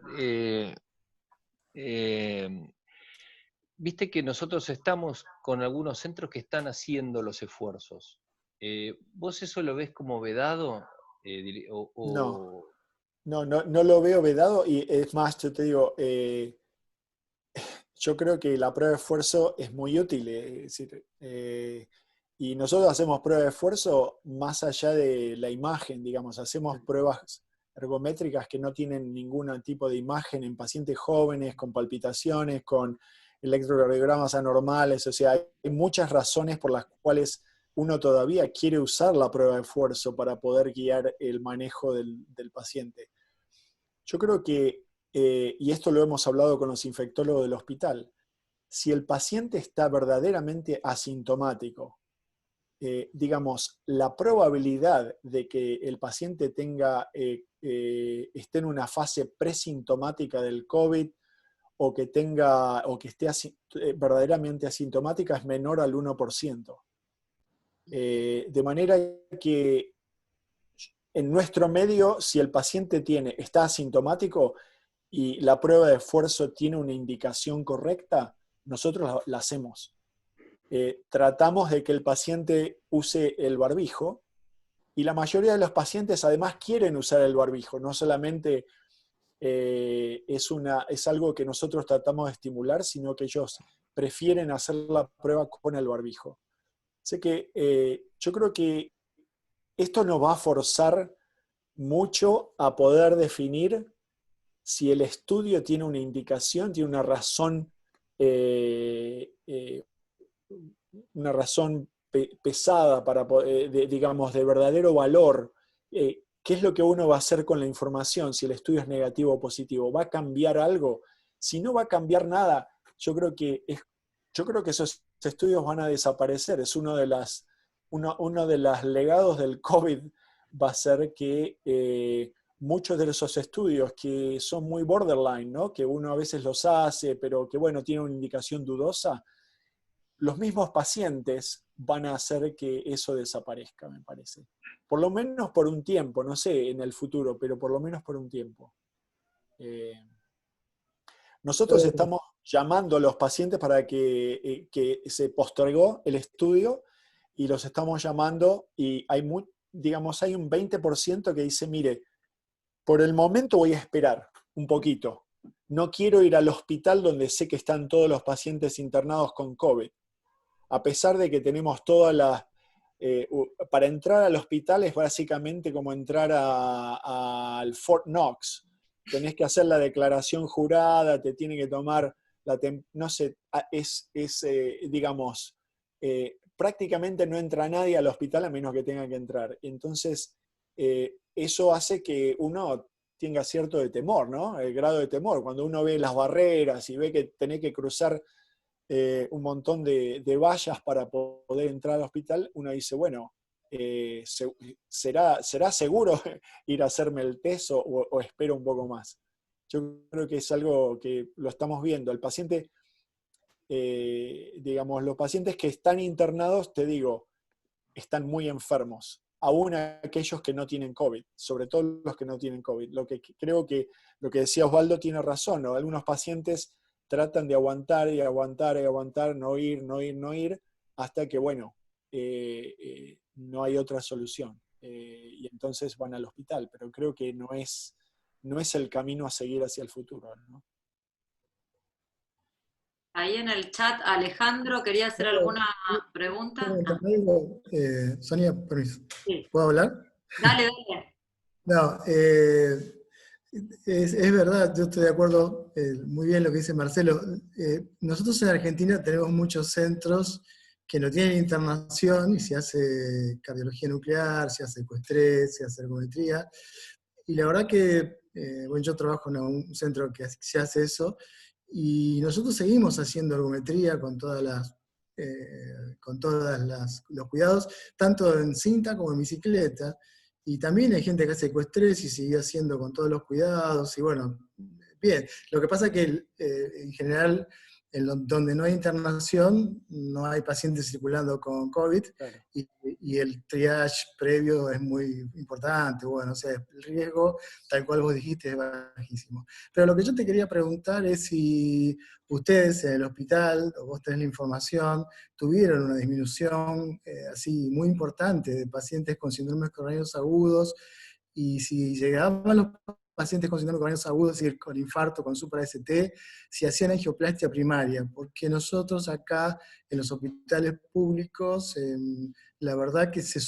viste que nosotros estamos con algunos centros que están haciendo los esfuerzos. ¿Vos eso lo ves como vedado? No lo veo vedado y es más, yo te digo, yo creo que la prueba de esfuerzo es muy útil. Es decir, y nosotros hacemos prueba de esfuerzo más allá de la imagen, digamos, hacemos pruebas ergométricas que no tienen ningún tipo de imagen en pacientes jóvenes, con palpitaciones, con electrocardiogramas anormales, o sea, hay muchas razones por las cuales uno todavía quiere usar la prueba de esfuerzo para poder guiar el manejo del paciente. Yo creo que y esto lo hemos hablado con los infectólogos del hospital, si el paciente está verdaderamente asintomático, digamos, la probabilidad de que el paciente esté en una fase presintomática del COVID o que esté verdaderamente asintomática es menor al 1%. De manera que en nuestro medio, si el paciente está asintomático y la prueba de esfuerzo tiene una indicación correcta, nosotros la hacemos. Tratamos de que el paciente use el barbijo, y la mayoría de los pacientes además quieren usar el barbijo, no solamente es algo que nosotros tratamos de estimular, sino que ellos prefieren hacer la prueba con el barbijo. Así que yo creo que esto nos va a forzar mucho a poder definir si el estudio tiene una indicación, tiene una razón pesada, digamos, de verdadero valor. ¿Qué es lo que uno va a hacer con la información si el estudio es negativo o positivo? ¿Va a cambiar algo? Si no va a cambiar nada, yo creo que esos estudios van a desaparecer. Es uno de los legados del COVID, va a ser que muchos de esos estudios que son muy borderline, ¿no? Que uno a veces los hace, pero que bueno, tiene una indicación dudosa, los mismos pacientes van a hacer que eso desaparezca, me parece. Por lo menos por un tiempo, no sé en el futuro, pero por lo menos por un tiempo. Nosotros estamos llamando a los pacientes para que se postergó el estudio, y los estamos llamando, y hay un 20% que dice, mire, por el momento voy a esperar un poquito. No quiero ir al hospital donde sé que están todos los pacientes internados con COVID. A pesar de que tenemos todas las... para entrar al hospital es básicamente como entrar al Fort Knox. Tenés que hacer la declaración jurada, te tiene que tomar no sé, digamos, prácticamente no entra nadie al hospital a menos que tenga que entrar. Entonces, eso hace que uno tenga cierto de temor, ¿no? El grado de temor. Cuando uno ve las barreras y ve que tenés que cruzar un montón de vallas para poder entrar al hospital, uno dice, bueno, ¿será seguro ir a hacerme el test o espero un poco más? Yo creo que es algo que lo estamos viendo. El paciente, digamos, los pacientes que están internados, te digo, están muy enfermos, aún aquellos que no tienen COVID, sobre todo los que no tienen COVID. Creo que lo que decía Osvaldo tiene razón, ¿no? Algunos pacientes tratan de aguantar y aguantar y aguantar, no ir, hasta que, bueno, no hay otra solución. Y entonces van al hospital, pero creo que no es el camino a seguir hacia el futuro, ¿no? Ahí en el chat, Alejandro, ¿quería hacer alguna pregunta? Sonia, permiso. Sí. ¿Puedo hablar? Dale. No, es verdad, yo estoy de acuerdo muy bien lo que dice Marcelo. Nosotros en Argentina tenemos muchos centros que no tienen internación y se hace cardiología nuclear, se hace ecoestrés, se hace ergometría. Y la verdad que, bueno, yo trabajo en un centro que se hace eso, y nosotros seguimos haciendo ergometría con todos los cuidados, tanto en cinta como en bicicleta. Y también hay gente que hace ecoestrés y sigue haciendo con todos los cuidados, y bueno, bien. Lo que pasa es que en general, donde no hay internación, no hay pacientes circulando con COVID, claro. y el triage previo es muy importante. Bueno, o sea, el riesgo, tal cual vos dijiste, es bajísimo. Pero lo que yo te quería preguntar es si ustedes en el hospital, o vos tenés la información, tuvieron una disminución así muy importante de pacientes con síndromes coronarios agudos, y si llegaban los pacientes con síndrome coronarios agudos, es decir, con infarto, con supra-ST, si hacían angioplastia primaria, porque nosotros acá en los hospitales públicos, la verdad que se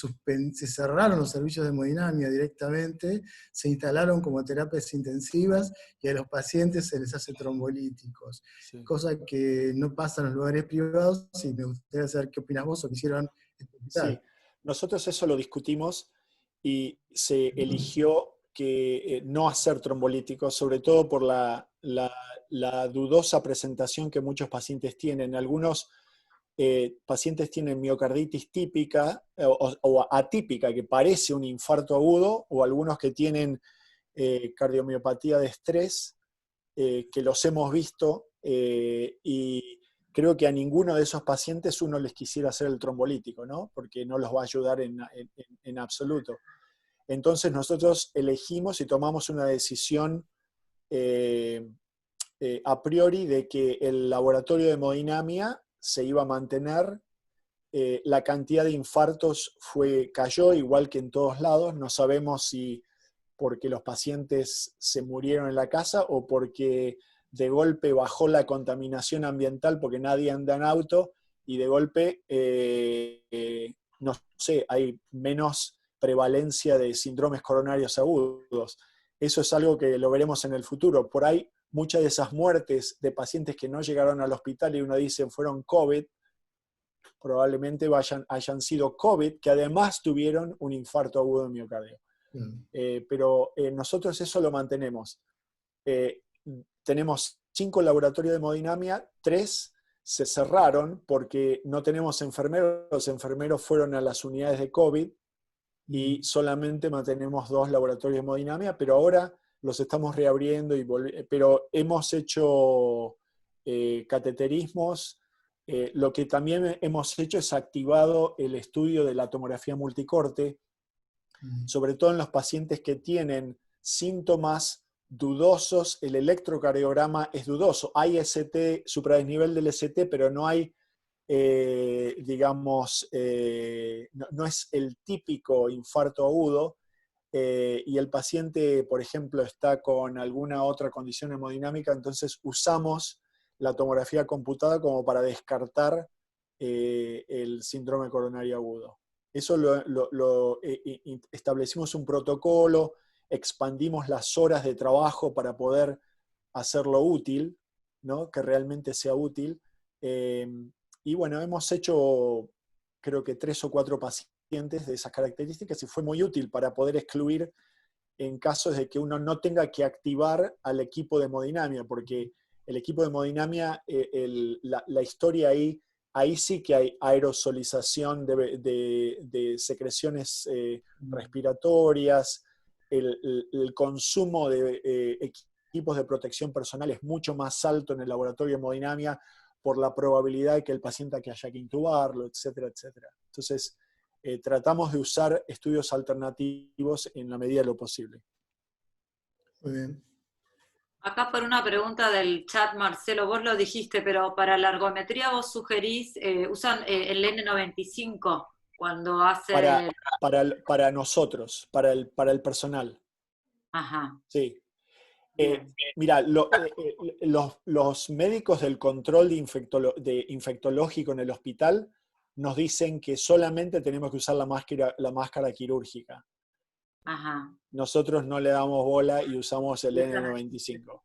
cerraron los servicios de hemodinamia directamente, se instalaron como terapias intensivas, y a los pacientes se les hace trombolíticos, sí. Cosa que no pasa en los lugares privados, y me gustaría saber qué opinas vos o qué hicieron en el hospital. Sí, nosotros eso lo discutimos, y se eligió no hacer trombolíticos, sobre todo por la dudosa presentación que muchos pacientes tienen. Algunos pacientes tienen miocarditis típica o atípica, que parece un infarto agudo, o algunos que tienen cardiomiopatía de estrés, que los hemos visto, y creo que a ninguno de esos pacientes uno les quisiera hacer el trombolítico, ¿no? Porque no los va a ayudar en absoluto. Entonces nosotros elegimos y tomamos una decisión a priori de que el laboratorio de hemodinamia se iba a mantener. La cantidad de infartos cayó igual que en todos lados. No sabemos si porque los pacientes se murieron en la casa o porque de golpe bajó la contaminación ambiental porque nadie anda en auto y de golpe, no sé, hay menos prevalencia de síndromes coronarios agudos. Eso es algo que lo veremos en el futuro. Por ahí, muchas de esas muertes de pacientes que no llegaron al hospital y uno dice fueron COVID, probablemente hayan sido COVID, que además tuvieron un infarto agudo de miocardio. Pero nosotros eso lo mantenemos. Tenemos 5 laboratorios de hemodinamia, 3 se cerraron porque no tenemos enfermeros, los enfermeros fueron a las unidades de COVID y solamente mantenemos 2 laboratorios de hemodinamia, pero ahora los estamos reabriendo, pero hemos hecho cateterismos. Lo que también hemos hecho es activado el estudio de la tomografía multicorte, sobre todo en los pacientes que tienen síntomas dudosos. El electrocardiograma es dudoso. Hay ST, supradesnivel del ST, pero no hay, digamos, no es el típico infarto agudo, y el paciente, por ejemplo, está con alguna otra condición hemodinámica, entonces usamos la tomografía computada como para descartar el síndrome coronario agudo. Eso establecimos un protocolo, expandimos las horas de trabajo para poder hacerlo útil, ¿no? Que realmente sea útil. Y bueno, hemos hecho creo que 3 o 4 pacientes de esas características y fue muy útil para poder excluir en casos de que uno no tenga que activar al equipo de hemodinamia, porque el equipo de hemodinamia, la historia ahí sí que hay aerosolización de secreciones respiratorias, el consumo de equipos de protección personal es mucho más alto en el laboratorio de hemodinamia por la probabilidad de que el paciente haya que intubarlo, etcétera, etcétera. Entonces, tratamos de usar estudios alternativos en la medida de lo posible. Muy bien. Acá por una pregunta del chat, Marcelo, vos lo dijiste, pero para la ergometría vos sugerís, usan el N95 cuando hace... Para nosotros, para el personal. Ajá. Sí. Bien. Mira, los médicos del control de infectológico en el hospital nos dicen que solamente tenemos que usar la máscara quirúrgica. Ajá. Nosotros no le damos bola y usamos el N95.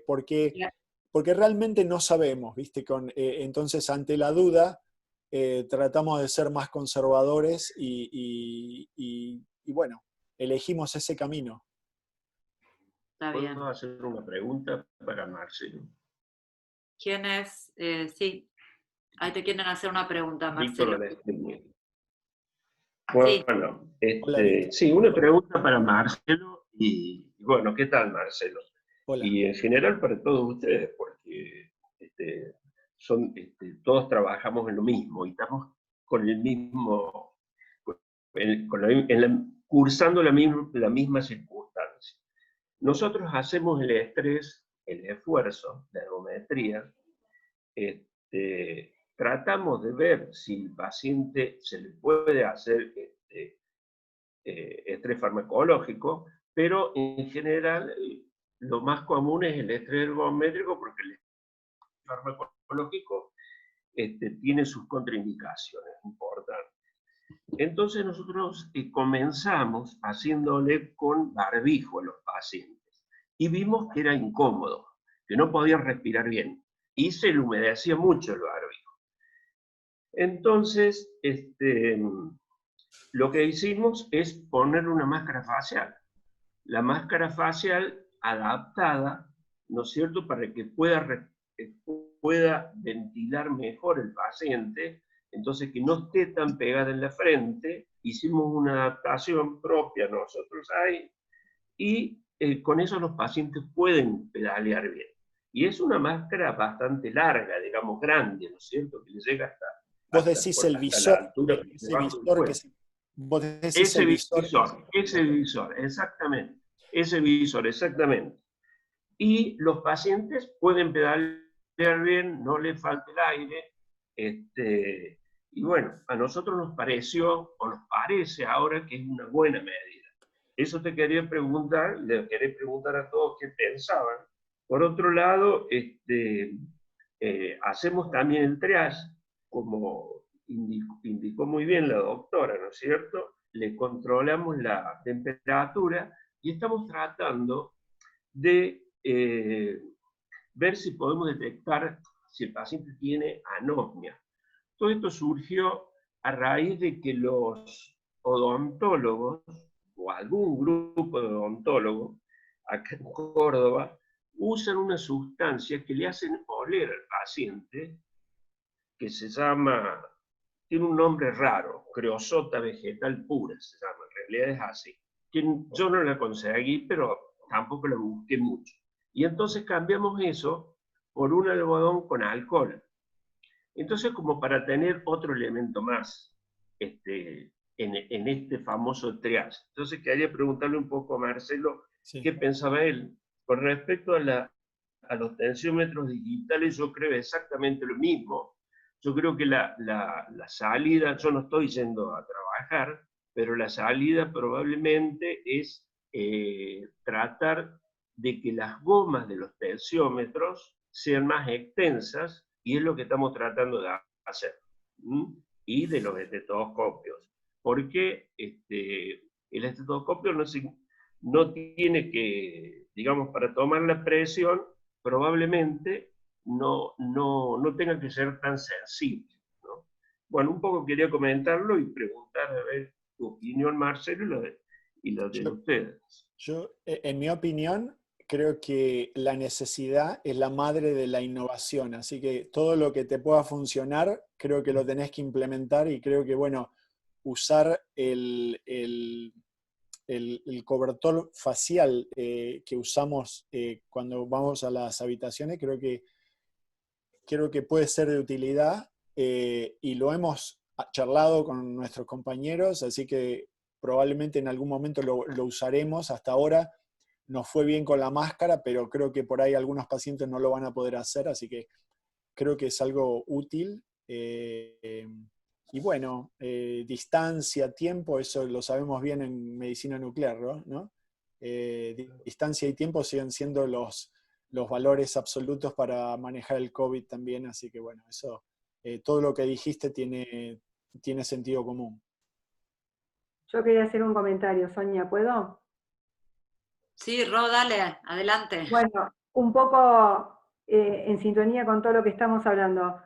Porque realmente no sabemos, ¿viste? Entonces, ante la duda, tratamos de ser más conservadores y bueno, elegimos ese camino. Está bien. ¿Puedo hacer una pregunta para Marcelo? ¿Quién es? Sí, ahí te quieren hacer una pregunta, Marcelo. Víctor. Sí. Bueno, Hola, Víctor. sí, una pregunta para Marcelo y bueno, ¿qué tal, Marcelo? Hola. Y en general para todos ustedes, porque todos trabajamos en lo mismo y estamos con el mismo, cursando la misma circunstancia. Nosotros hacemos el estrés, el esfuerzo, la ergometría, tratamos de ver si al paciente se le puede hacer estrés farmacológico, pero en general lo más común es el estrés ergométrico porque el estrés farmacológico tiene sus contraindicaciones importantes. Entonces nosotros comenzamos haciéndole con barbijo a los pacientes y vimos que era incómodo, que no podía respirar bien y se le humedecía mucho el barbijo. Entonces, lo que hicimos es ponerle una máscara facial. la máscara facial adaptada, ¿no es cierto?, para que pueda ventilar mejor el paciente, entonces que no esté tan pegada en la frente. Hicimos una adaptación propia nosotros ahí, y con eso los pacientes pueden pedalear bien. Y es una máscara bastante larga, digamos grande, ¿no es cierto?, que le llega Vos decís el hasta visor, la altura ese debajo del visor cuello. vos decís el visor. Ese visor, exactamente. Ese visor, exactamente. Y los pacientes pueden pedalear bien, no les falta el aire. Y bueno, a nosotros nos pareció, o nos parece ahora, que es una buena medida. Eso te quería preguntar, le quería preguntar a todos qué pensaban. Por otro lado, hacemos también el triage, como indicó muy bien la doctora, ¿no es cierto? Le controlamos la temperatura y estamos tratando de ver si podemos detectar si el paciente tiene anosmia. Todo esto surgió a raíz de que los odontólogos, o algún grupo de odontólogos, acá en Córdoba, usan una sustancia que le hacen oler al paciente, que se llama, tiene un nombre raro, creosota vegetal pura, se llama, en realidad es así. Yo no la conseguí, pero tampoco la busqué mucho. Y entonces cambiamos eso por un algodón con alcohol. Entonces, como para tener otro elemento más en este famoso triage. Entonces, quería preguntarle un poco a Marcelo qué pensaba él. Con respecto a los tensiómetros digitales, yo creo exactamente lo mismo. Yo creo que la salida, yo no estoy yendo a trabajar, pero la salida probablemente es tratar de que las gomas de los tensiómetros sean más extensas, y es lo que estamos tratando de hacer. Y de los estetoscopios. Porque el estetoscopio no tiene que, digamos, para tomar la presión, probablemente no tenga que ser tan sensible, ¿no? Bueno, un poco quería comentarlo y preguntar a ver tu opinión, Marcelo, y la de ustedes. Yo, en mi opinión, creo que la necesidad es la madre de la innovación, así que todo lo que te pueda funcionar, creo que lo tenés que implementar, y creo que, bueno, usar el cobertor facial que usamos cuando vamos a las habitaciones, creo que puede ser de utilidad, y lo hemos charlado con nuestros compañeros, así que probablemente en algún momento lo usaremos. Hasta ahora nos fue bien con la máscara, pero creo que por ahí algunos pacientes no lo van a poder hacer, así que creo que es algo útil. Y bueno, distancia, tiempo, eso lo sabemos bien en medicina nuclear, ¿no? Distancia y tiempo siguen siendo los valores absolutos para manejar el COVID también, así que bueno, eso, todo lo que dijiste tiene sentido común. Yo quería hacer un comentario, Sonia, ¿puedo? Sí, Ro, dale, adelante. Bueno, un poco en sintonía con todo lo que estamos hablando.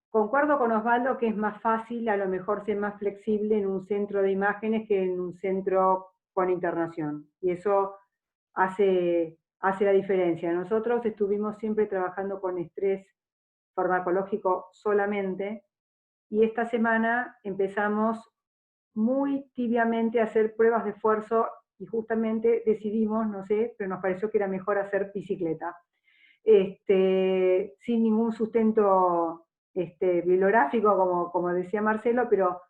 Concuerdo con Osvaldo que es más fácil, a lo mejor ser más flexible en un centro de imágenes que en un centro con internación. Y eso hace la diferencia. Nosotros estuvimos siempre trabajando con estrés farmacológico solamente, y esta semana empezamos muy tibiamente a hacer pruebas de esfuerzo, y justamente decidimos, no sé, pero nos pareció que era mejor hacer bicicleta. Sin ningún sustento bibliográfico, como decía Marcelo, pero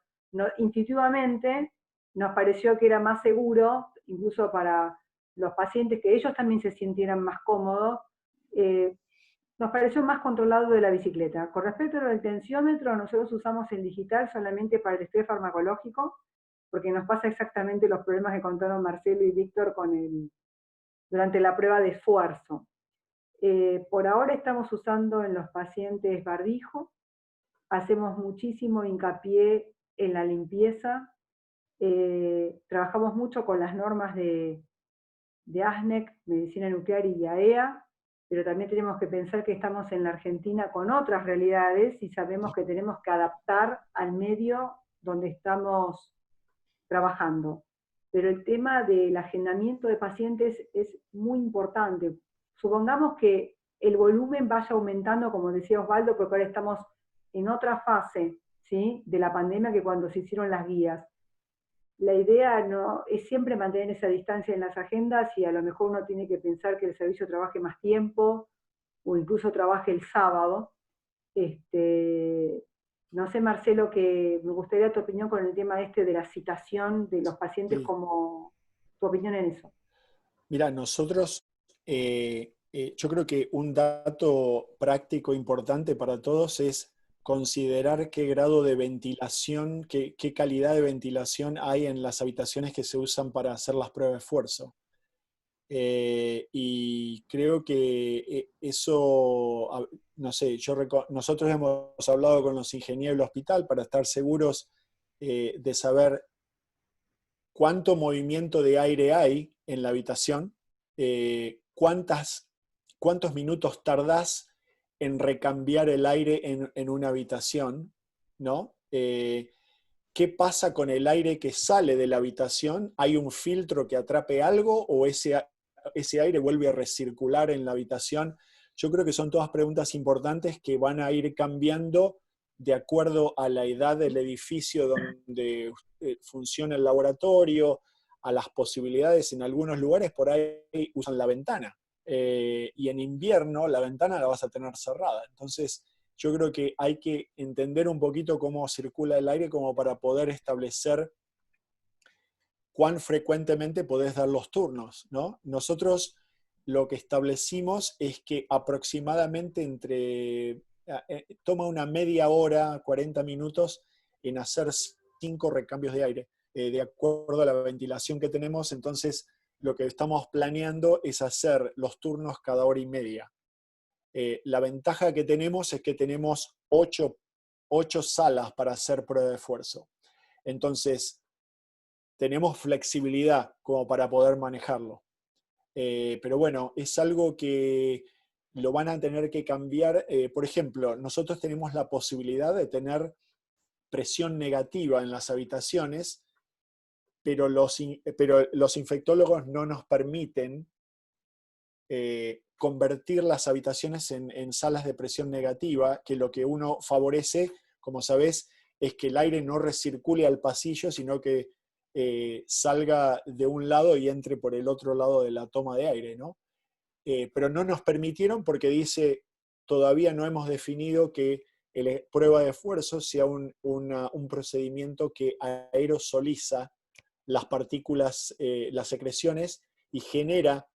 intuitivamente nos pareció que era más seguro, incluso para los pacientes, que ellos también se sintieran más cómodos. Nos pareció más controlado de la bicicleta. Con respecto al tensiómetro, nosotros usamos el digital solamente para el estrés farmacológico, porque nos pasa exactamente los problemas que contaron Marcelo y Víctor durante la prueba de esfuerzo. Por ahora estamos usando en los pacientes barbijo, hacemos muchísimo hincapié en la limpieza, trabajamos mucho con las normas de ASNEC, Medicina Nuclear, y IAEA, pero también tenemos que pensar que estamos en la Argentina con otras realidades y sabemos que tenemos que adaptar al medio donde estamos trabajando. pero el tema del agendamiento de pacientes es muy importante. Supongamos que el volumen vaya aumentando, como decía Osvaldo, porque ahora estamos en otra fase, ¿sí?, de la pandemia que cuando se hicieron las guías. La idea no, es siempre mantener esa distancia en las agendas, y a lo mejor uno tiene que pensar que el servicio trabaje más tiempo, o incluso trabaje el sábado. No sé, Marcelo, que me gustaría tu opinión con el tema este de la citación de los pacientes, Sí. como tu opinión en eso. Mira, nosotros, yo creo que un dato práctico importante para todos es considerar qué grado de ventilación, qué calidad de ventilación hay en las habitaciones que se usan para hacer las pruebas de esfuerzo. Y creo que eso, no sé, nosotros hemos hablado con los ingenieros del hospital para estar seguros de saber cuánto movimiento de aire hay en la habitación, cuántos minutos tardás en recambiar el aire en una habitación, ¿no? ¿Qué pasa con el aire que sale de la habitación? ¿Hay un filtro que atrape algo o ese aire vuelve a recircular en la habitación? Yo creo que son todas preguntas importantes que van a ir cambiando de acuerdo a la edad del edificio donde funciona el laboratorio, a las posibilidades. En algunos lugares por ahí usan la ventana, y en invierno la ventana la vas a tener cerrada. Entonces, yo creo que hay que entender un poquito cómo circula el aire como para poder establecer cuán frecuentemente podés dar los turnos, ¿no? Nosotros lo que establecimos es que aproximadamente toma una media hora, 40 minutos en hacer 5 recambios de aire, de acuerdo a la ventilación que tenemos. Entonces, lo que estamos planeando es hacer los turnos cada hora y media. La ventaja que tenemos es que tenemos 8 salas para hacer prueba de esfuerzo. Entonces, tenemos flexibilidad como para poder manejarlo. Pero bueno, es algo que lo van a tener que cambiar. Por ejemplo, nosotros tenemos la posibilidad de tener presión negativa en las habitaciones, pero los infectólogos no nos permiten convertir las habitaciones en salas de presión negativa, que lo que uno favorece, como sabés, es que el aire no recircule al pasillo, sino que salga de un lado y entre por el otro lado de la toma de aire, ¿no? Pero no nos permitieron porque dice, todavía no hemos definido que la prueba de esfuerzo sea un procedimiento que aerosoliza las partículas, las secreciones, y genera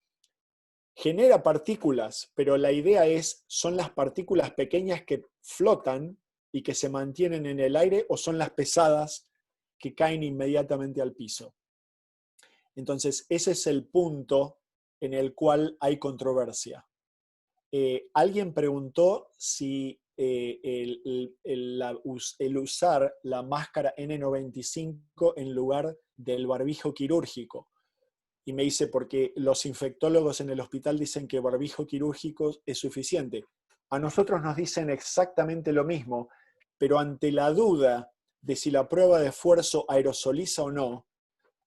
partículas, pero la idea son las partículas pequeñas que flotan y que se mantienen en el aire, o son las pesadas que caen inmediatamente al piso. Entonces, ese es el punto en el cual hay controversia. Alguien preguntó si el usar la máscara N95 en lugar del barbijo quirúrgico. Y me dice, porque los infectólogos en el hospital dicen que barbijo quirúrgico es suficiente. A nosotros nos dicen exactamente lo mismo, pero ante la duda de si la prueba de esfuerzo aerosoliza o no,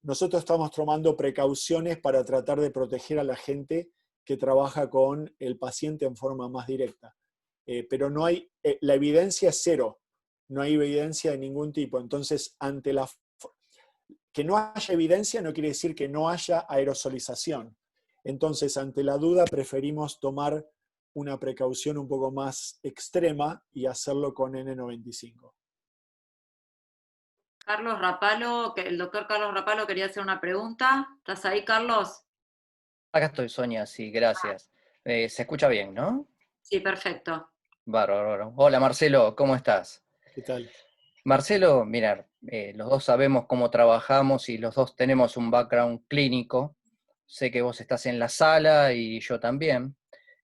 nosotros estamos tomando precauciones para tratar de proteger a la gente que trabaja con el paciente en forma más directa. Pero no hay, la evidencia es cero, no hay evidencia de ningún tipo. Entonces, que no haya evidencia no quiere decir que no haya aerosolización. Entonces, ante la duda, preferimos tomar una precaución un poco más extrema y hacerlo con N95. Carlos Rapalo, el doctor Carlos Rapalo quería hacer una pregunta. ¿Estás ahí, Carlos? Acá estoy, Sonia, sí, gracias. Se escucha bien, ¿no? Sí, perfecto. Bárbaro. Hola, Marcelo, ¿cómo estás? ¿Qué tal? Marcelo, mira, los dos sabemos cómo trabajamos y los dos tenemos un background clínico. Sé que vos estás en la sala y yo también.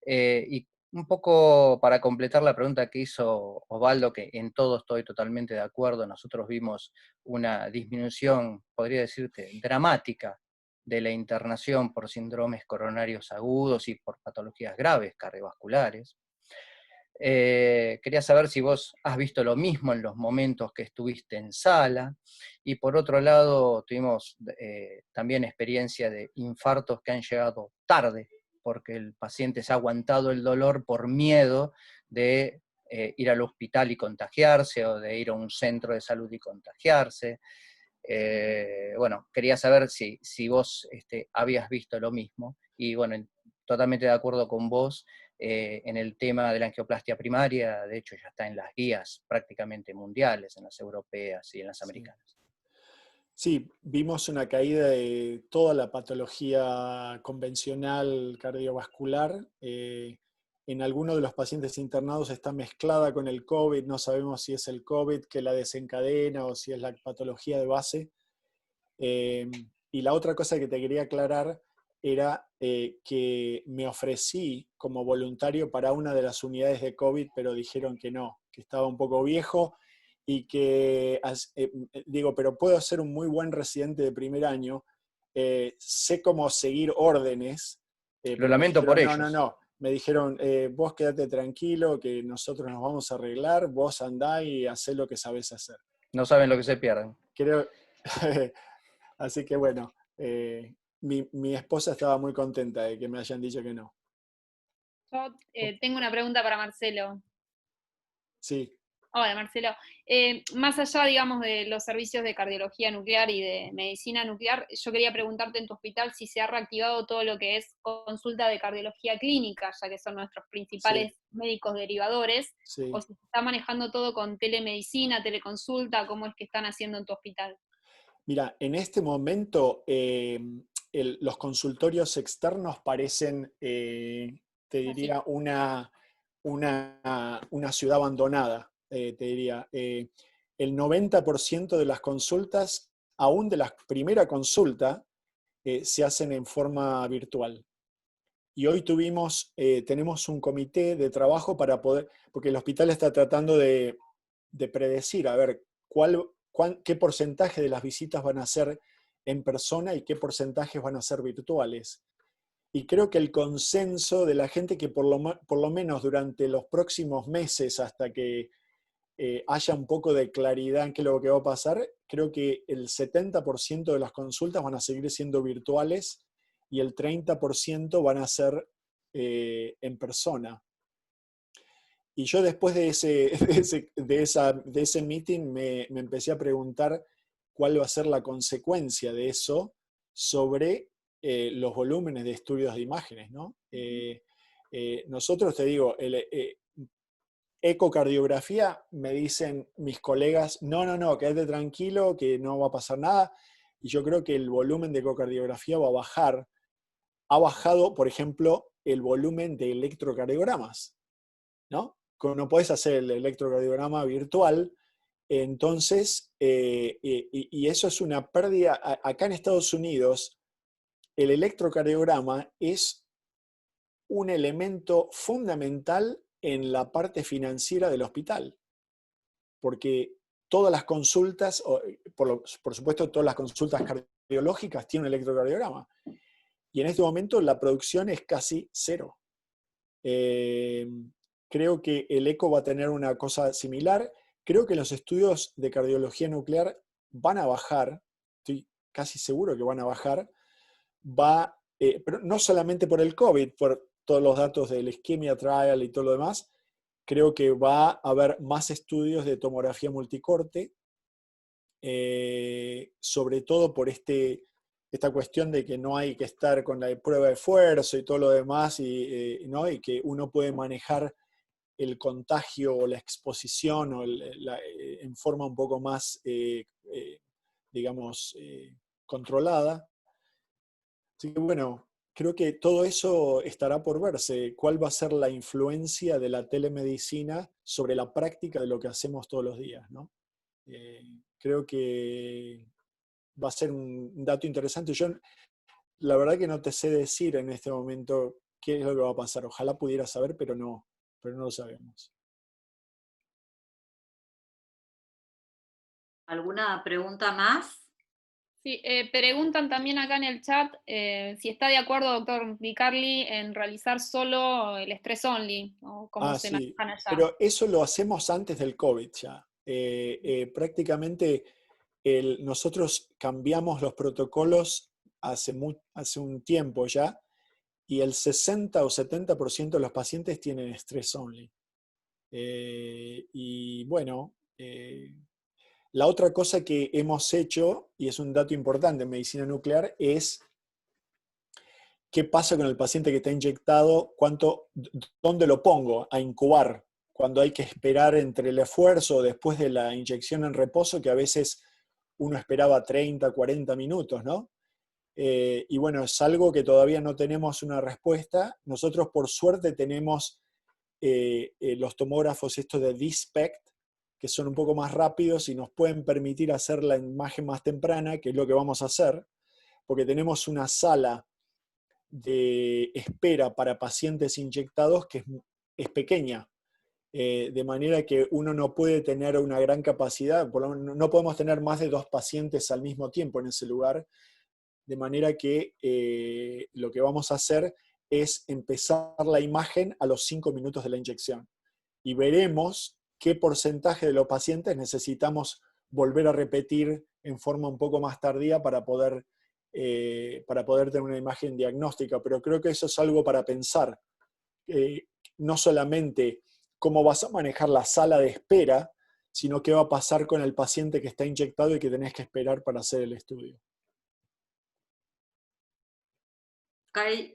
Y un poco para completar la pregunta que hizo Osvaldo, que en todo estoy totalmente de acuerdo, nosotros vimos una disminución, podría decirte, dramática de la internación por síndromes coronarios agudos y por patologías graves cardiovasculares. Quería saber si vos has visto lo mismo en los momentos que estuviste en sala. Y por otro lado, tuvimos también experiencia de infartos que han llegado tarde, porque el paciente se ha aguantado el dolor por miedo de ir al hospital y contagiarse, o de ir a un centro de salud y contagiarse. Bueno, quería saber si vos habías visto lo mismo. Y bueno, totalmente de acuerdo con vos. En el tema de la angioplastia primaria, de hecho ya está en las guías prácticamente mundiales, en las europeas y en las americanas. Sí, vimos una caída de toda la patología convencional cardiovascular. En algunos de los pacientes internados está mezclada con el COVID, no sabemos si es el COVID que la desencadena o si es la patología de base. Y la otra cosa que te quería aclarar era que me ofrecí como voluntario para una de las unidades de COVID, pero dijeron que no, que estaba un poco viejo y que, digo, pero puedo ser un muy buen residente de primer año, sé cómo seguir órdenes, Lo pero me lamento por dijeron, no, ellos. no, no, me dijeron, vos quédate tranquilo, que nosotros nos vamos a arreglar, vos andá y hacé lo que sabés hacer. No saben lo que se pierden. Creo, así que bueno, mi esposa estaba muy contenta de que me hayan dicho que no. Yo tengo una pregunta para Marcelo. Sí. Hola, Marcelo. Más allá, digamos, de los servicios de cardiología nuclear y de medicina nuclear, yo quería preguntarte en tu hospital si se ha reactivado todo lo que es consulta de cardiología clínica, ya que son nuestros principales médicos derivadores, o si se está manejando todo con telemedicina, teleconsulta, ¿cómo es que están haciendo en tu hospital? Mira, en este momento los consultorios externos parecen, te diría, una ciudad abandonada, te diría. El 90% de las consultas, aún de la primera consulta, se hacen en forma virtual. Y hoy tenemos un comité de trabajo para poder, porque el hospital está tratando de predecir, a ver, qué porcentaje de las visitas van a ser en persona y qué porcentajes van a ser virtuales. Y creo que el consenso de la gente que por lo menos durante los próximos meses, hasta que haya un poco de claridad en qué es lo que va a pasar, creo que el 70% de las consultas van a seguir siendo virtuales y el 30% van a ser en persona. Y yo después de ese meeting me empecé a preguntar cuál va a ser la consecuencia de eso sobre los volúmenes de estudios de imágenes, ¿no? Nosotros, te digo, ecocardiografía, me dicen mis colegas, no, quédate tranquilo, que no va a pasar nada. Y yo creo que el volumen de ecocardiografía va a bajar. Ha bajado, por ejemplo, el volumen de electrocardiogramas, ¿no? Como no podés hacer el electrocardiograma virtual, entonces, y eso es una pérdida. Acá en Estados Unidos, el electrocardiograma es un elemento fundamental en la parte financiera del hospital, porque todas las consultas, por supuesto todas las consultas cardiológicas tienen un electrocardiograma, y en este momento la producción es casi cero. Creo que el eco va a tener una cosa similar. Creo que los estudios de cardiología nuclear van a bajar, estoy casi seguro que van a bajar, pero no solamente por el COVID, por todos los datos del Ischemia Trial y todo lo demás. Creo que va a haber más estudios de tomografía multicorte, sobre todo por esta cuestión de que no hay que estar con la prueba de esfuerzo y todo lo demás, ¿no? Y que uno puede manejar el contagio o la exposición en forma un poco más, digamos, controlada. Así que bueno, creo que todo eso estará por verse. ¿Cuál va a ser la influencia de la telemedicina sobre la práctica de lo que hacemos todos los días, ¿no? Creo que va a ser un dato interesante. Yo la verdad que no te sé decir en este momento qué es lo que va a pasar. Ojalá pudiera saber, pero no lo sabemos. ¿Alguna pregunta más? Sí, preguntan también acá en el chat si está de acuerdo, doctor Di Carli, en realizar solo el stress only, o cómo se Sí, manejan allá. pero eso lo hacemos antes del COVID ya. Prácticamente nosotros cambiamos los protocolos hace un tiempo ya, y el 60 o 70% de los pacientes tienen stress only. Y bueno, la otra cosa que hemos hecho, y es un dato importante en medicina nuclear, es qué pasa con el paciente que está inyectado, dónde lo pongo a incubar, cuando hay que esperar entre el esfuerzo después de la inyección en reposo, que a veces uno esperaba 30, 40 minutos, ¿no? Y bueno, es algo que todavía no tenemos una respuesta. Nosotros por suerte tenemos los tomógrafos estos de DISPECT, que son un poco más rápidos y nos pueden permitir hacer la imagen más temprana, que es lo que vamos a hacer, porque tenemos una sala de espera para pacientes inyectados que es pequeña, de manera que uno no puede tener una gran capacidad, por lo menos no podemos tener más de 2 pacientes al mismo tiempo en ese lugar, de manera que lo que vamos a hacer es empezar la imagen a los 5 minutos de la inyección. Y veremos qué porcentaje de los pacientes necesitamos volver a repetir en forma un poco más tardía para poder tener una imagen diagnóstica. Pero creo que eso es algo para pensar. No solamente cómo vas a manejar la sala de espera, sino qué va a pasar con el paciente que está inyectado y que tenés que esperar para hacer el estudio.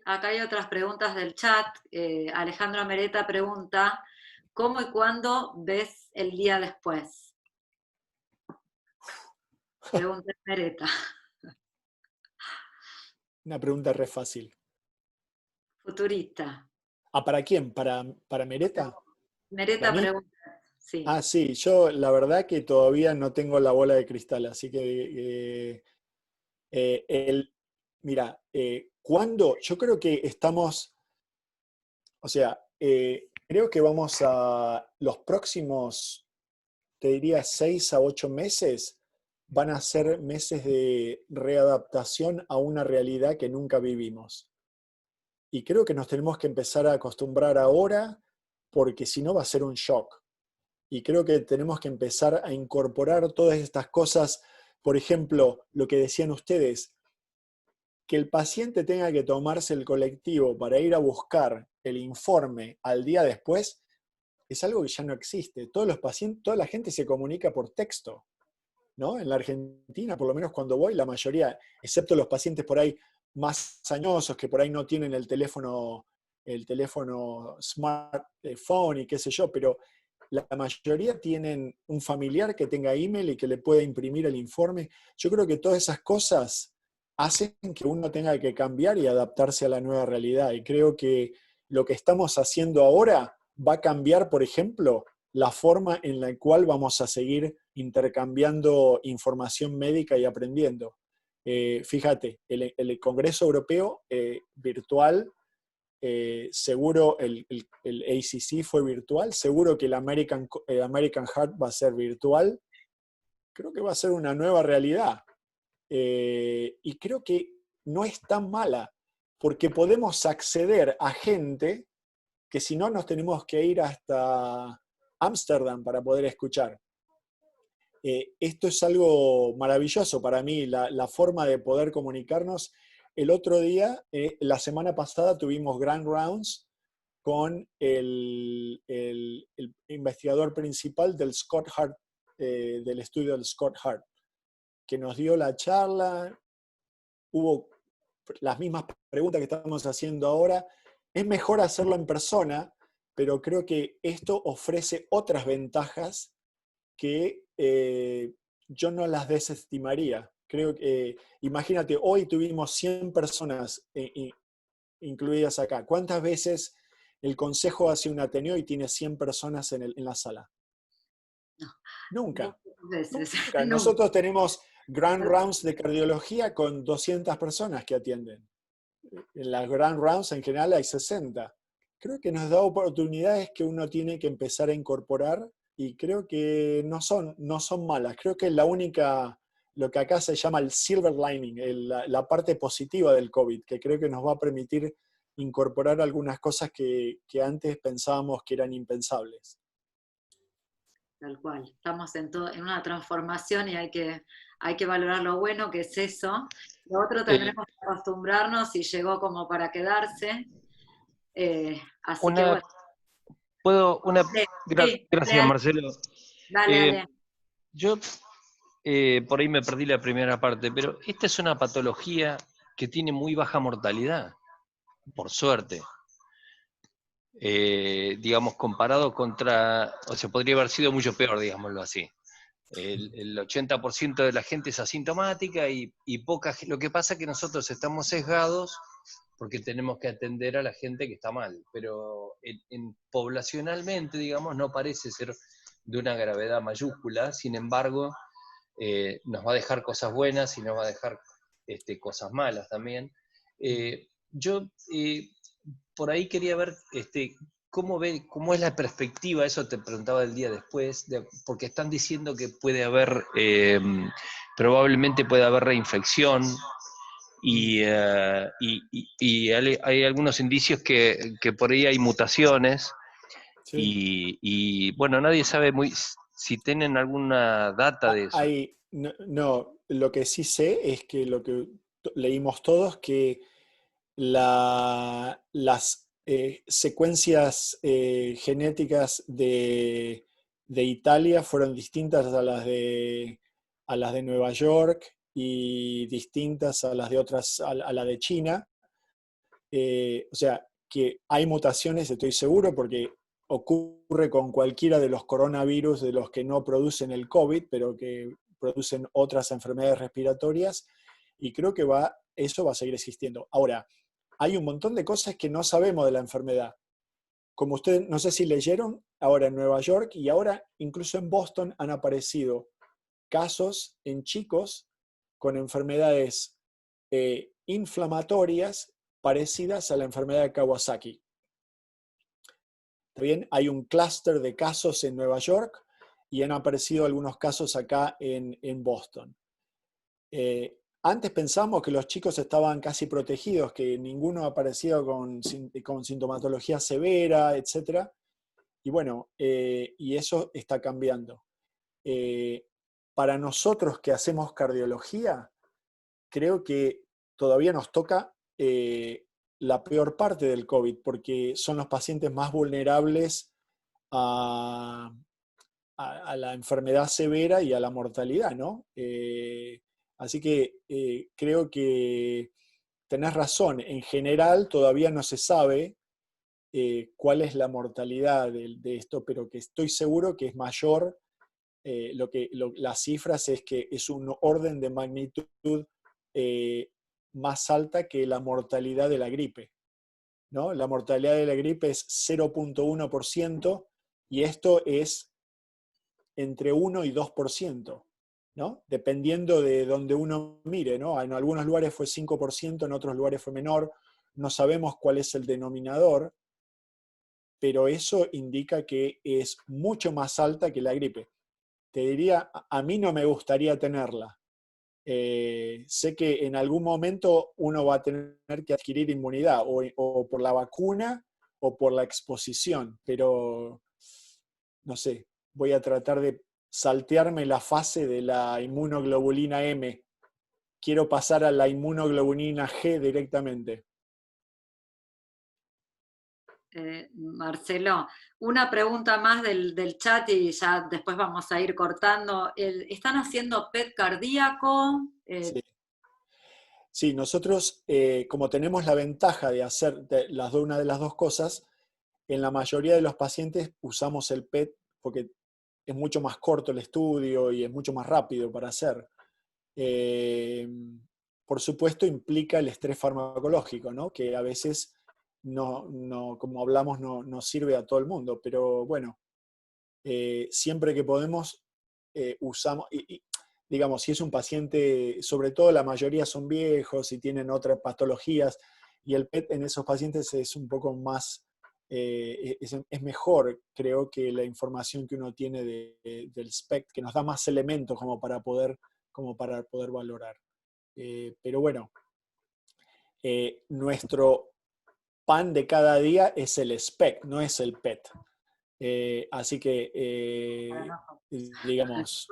Acá hay otras preguntas del chat. Alejandro Mereta pregunta, ¿cómo y cuándo ves el día después? Pregunta Mereta. Una pregunta re fácil. Futurista. ¿Para quién? ¿Para Mereta? Mereta ¿Para mí? pregunta, sí. Sí, yo la verdad que todavía no tengo la bola de cristal, así que mira, ¿cuándo? Yo creo que estamos, o sea, creo que vamos a los próximos, te diría 6 a 8 meses, van a ser meses de readaptación a una realidad que nunca vivimos. Y creo que nos tenemos que empezar a acostumbrar ahora, porque si no va a ser un shock. Y creo que tenemos que empezar a incorporar todas estas cosas, por ejemplo, lo que decían ustedes, que el paciente tenga que tomarse el colectivo para ir a buscar el informe al día después, es algo que ya no existe. Todos los pacientes, toda la gente se comunica por texto, ¿no? En la Argentina, por lo menos cuando voy, la mayoría, excepto los pacientes por ahí más añosos, que por ahí no tienen el teléfono smartphone y qué sé yo, pero la mayoría tienen un familiar que tenga email y que le pueda imprimir el informe. Yo creo que todas esas cosas hacen que uno tenga que cambiar y adaptarse a la nueva realidad. Y creo que lo que estamos haciendo ahora va a cambiar, por ejemplo, la forma en la cual vamos a seguir intercambiando información médica y aprendiendo. Fíjate, el Congreso Europeo virtual, seguro el ACC fue virtual, seguro que el American Heart va a ser virtual. Creo que va a ser una nueva realidad. Y creo que no es tan mala, porque podemos acceder a gente que si no nos tenemos que ir hasta Ámsterdam para poder escuchar. Esto es algo maravilloso para mí, la forma de poder comunicarnos. El otro día, la semana pasada, tuvimos Grand Rounds con el investigador principal del Scott Hart, del estudio del Scott Hart, que nos dio la charla. Hubo las mismas preguntas que estamos haciendo ahora. Es mejor hacerlo en persona, pero creo que esto ofrece otras ventajas que yo no las desestimaría. Creo que, imagínate, hoy tuvimos 100 personas incluidas acá. ¿Cuántas veces el consejo hace un Ateneo y tiene 100 personas en la sala? No. Nunca. Veces. Nunca. Nosotros tenemos Grand Rounds de cardiología con 200 personas que atienden. En las Grand Rounds en general hay 60. Creo que nos da oportunidades que uno tiene que empezar a incorporar y creo que no son malas. Creo que la única lo que acá se llama el silver lining, la parte positiva del COVID, que creo que nos va a permitir incorporar algunas cosas que antes pensábamos que eran impensables. Tal cual. Estamos en una transformación y hay que valorar lo bueno que es eso. Lo otro tendremos que acostumbrarnos y llegó como para quedarse. Así que Una, bueno. Sí, gracias, dale, Marcelo. dale. Yo por ahí me perdí la primera parte, pero esta es una patología que tiene muy baja mortalidad, por suerte. Digamos, comparado contra, o sea, podría haber sido mucho peor, digámoslo así. El 80% de la gente es asintomática y lo que pasa es que nosotros estamos sesgados porque tenemos que atender a la gente que está mal, pero poblacionalmente, digamos, no parece ser de una gravedad mayúscula, sin embargo, nos va a dejar cosas buenas y nos va a dejar cosas malas también. Yo por ahí quería ver cómo es la perspectiva, eso te preguntaba el día después, porque están diciendo que puede haber, probablemente puede haber reinfección, y hay algunos indicios que por ahí hay mutaciones, Sí. y bueno, nadie sabe si tienen alguna data de eso. No, lo que sí sé es que lo que leímos todos, que las secuencias genéticas de Italia fueron distintas a las de Nueva York y distintas a las de otras, a la de China. O sea, que hay mutaciones, estoy seguro, porque ocurre con cualquiera de los coronavirus de los que no producen el COVID, pero que producen otras enfermedades respiratorias, y creo que eso va a seguir existiendo. Ahora, hay un montón de cosas que no sabemos de la enfermedad. Como ustedes, no sé si leyeron, ahora en Nueva York y ahora incluso en Boston han aparecido casos en chicos con enfermedades inflamatorias parecidas a la enfermedad de Kawasaki. ¿Está bien? Hay un clúster de casos en Nueva York y han aparecido algunos casos acá en Boston. Antes pensamos que los chicos estaban casi protegidos, que ninguno aparecía con sintomatología severa, etc. Y bueno, y eso está cambiando. Para nosotros que hacemos cardiología, creo que todavía nos toca la peor parte del COVID, porque son los pacientes más vulnerables a la enfermedad severa y a la mortalidad, ¿no? Así que creo que tenés razón, en general todavía no se sabe cuál es la mortalidad de esto, pero que estoy seguro que es mayor. Las cifras es que es un orden de magnitud más alta que la mortalidad de la gripe, ¿no? La mortalidad de la gripe es 0.1% y esto es entre 1 y 2%, ¿no? Dependiendo de donde uno mire, ¿no? En algunos lugares fue 5%, en otros lugares fue menor, no sabemos cuál es el denominador, pero eso indica que es mucho más alta que la gripe. Te diría, a mí no me gustaría tenerla. Sé que en algún momento uno va a tener que adquirir inmunidad, o por la vacuna o por la exposición, pero no sé, voy a tratar de saltearme la fase de la inmunoglobulina M. Quiero pasar a la inmunoglobulina G directamente. Marcelo, una pregunta más del chat y ya después vamos a ir cortando. ¿Están haciendo PET cardíaco? Sí. Sí, nosotros, como tenemos la ventaja de hacer una de las dos cosas, en la mayoría de los pacientes usamos el PET porque es mucho más corto el estudio y es mucho más rápido para hacer. Por supuesto, implica el estrés farmacológico, ¿no? Que a veces, como hablamos, no sirve a todo el mundo, pero bueno, siempre que podemos, usamos, digamos, si es un paciente, sobre todo la mayoría son viejos y tienen otras patologías, y el PET en esos pacientes es un poco más, es mejor, creo, que la información que uno tiene del SPECT, que nos da más elementos como para poder como para poder valorar. Pero bueno, nuestro pan de cada día es el SPECT, no es el PET. Así que, digamos,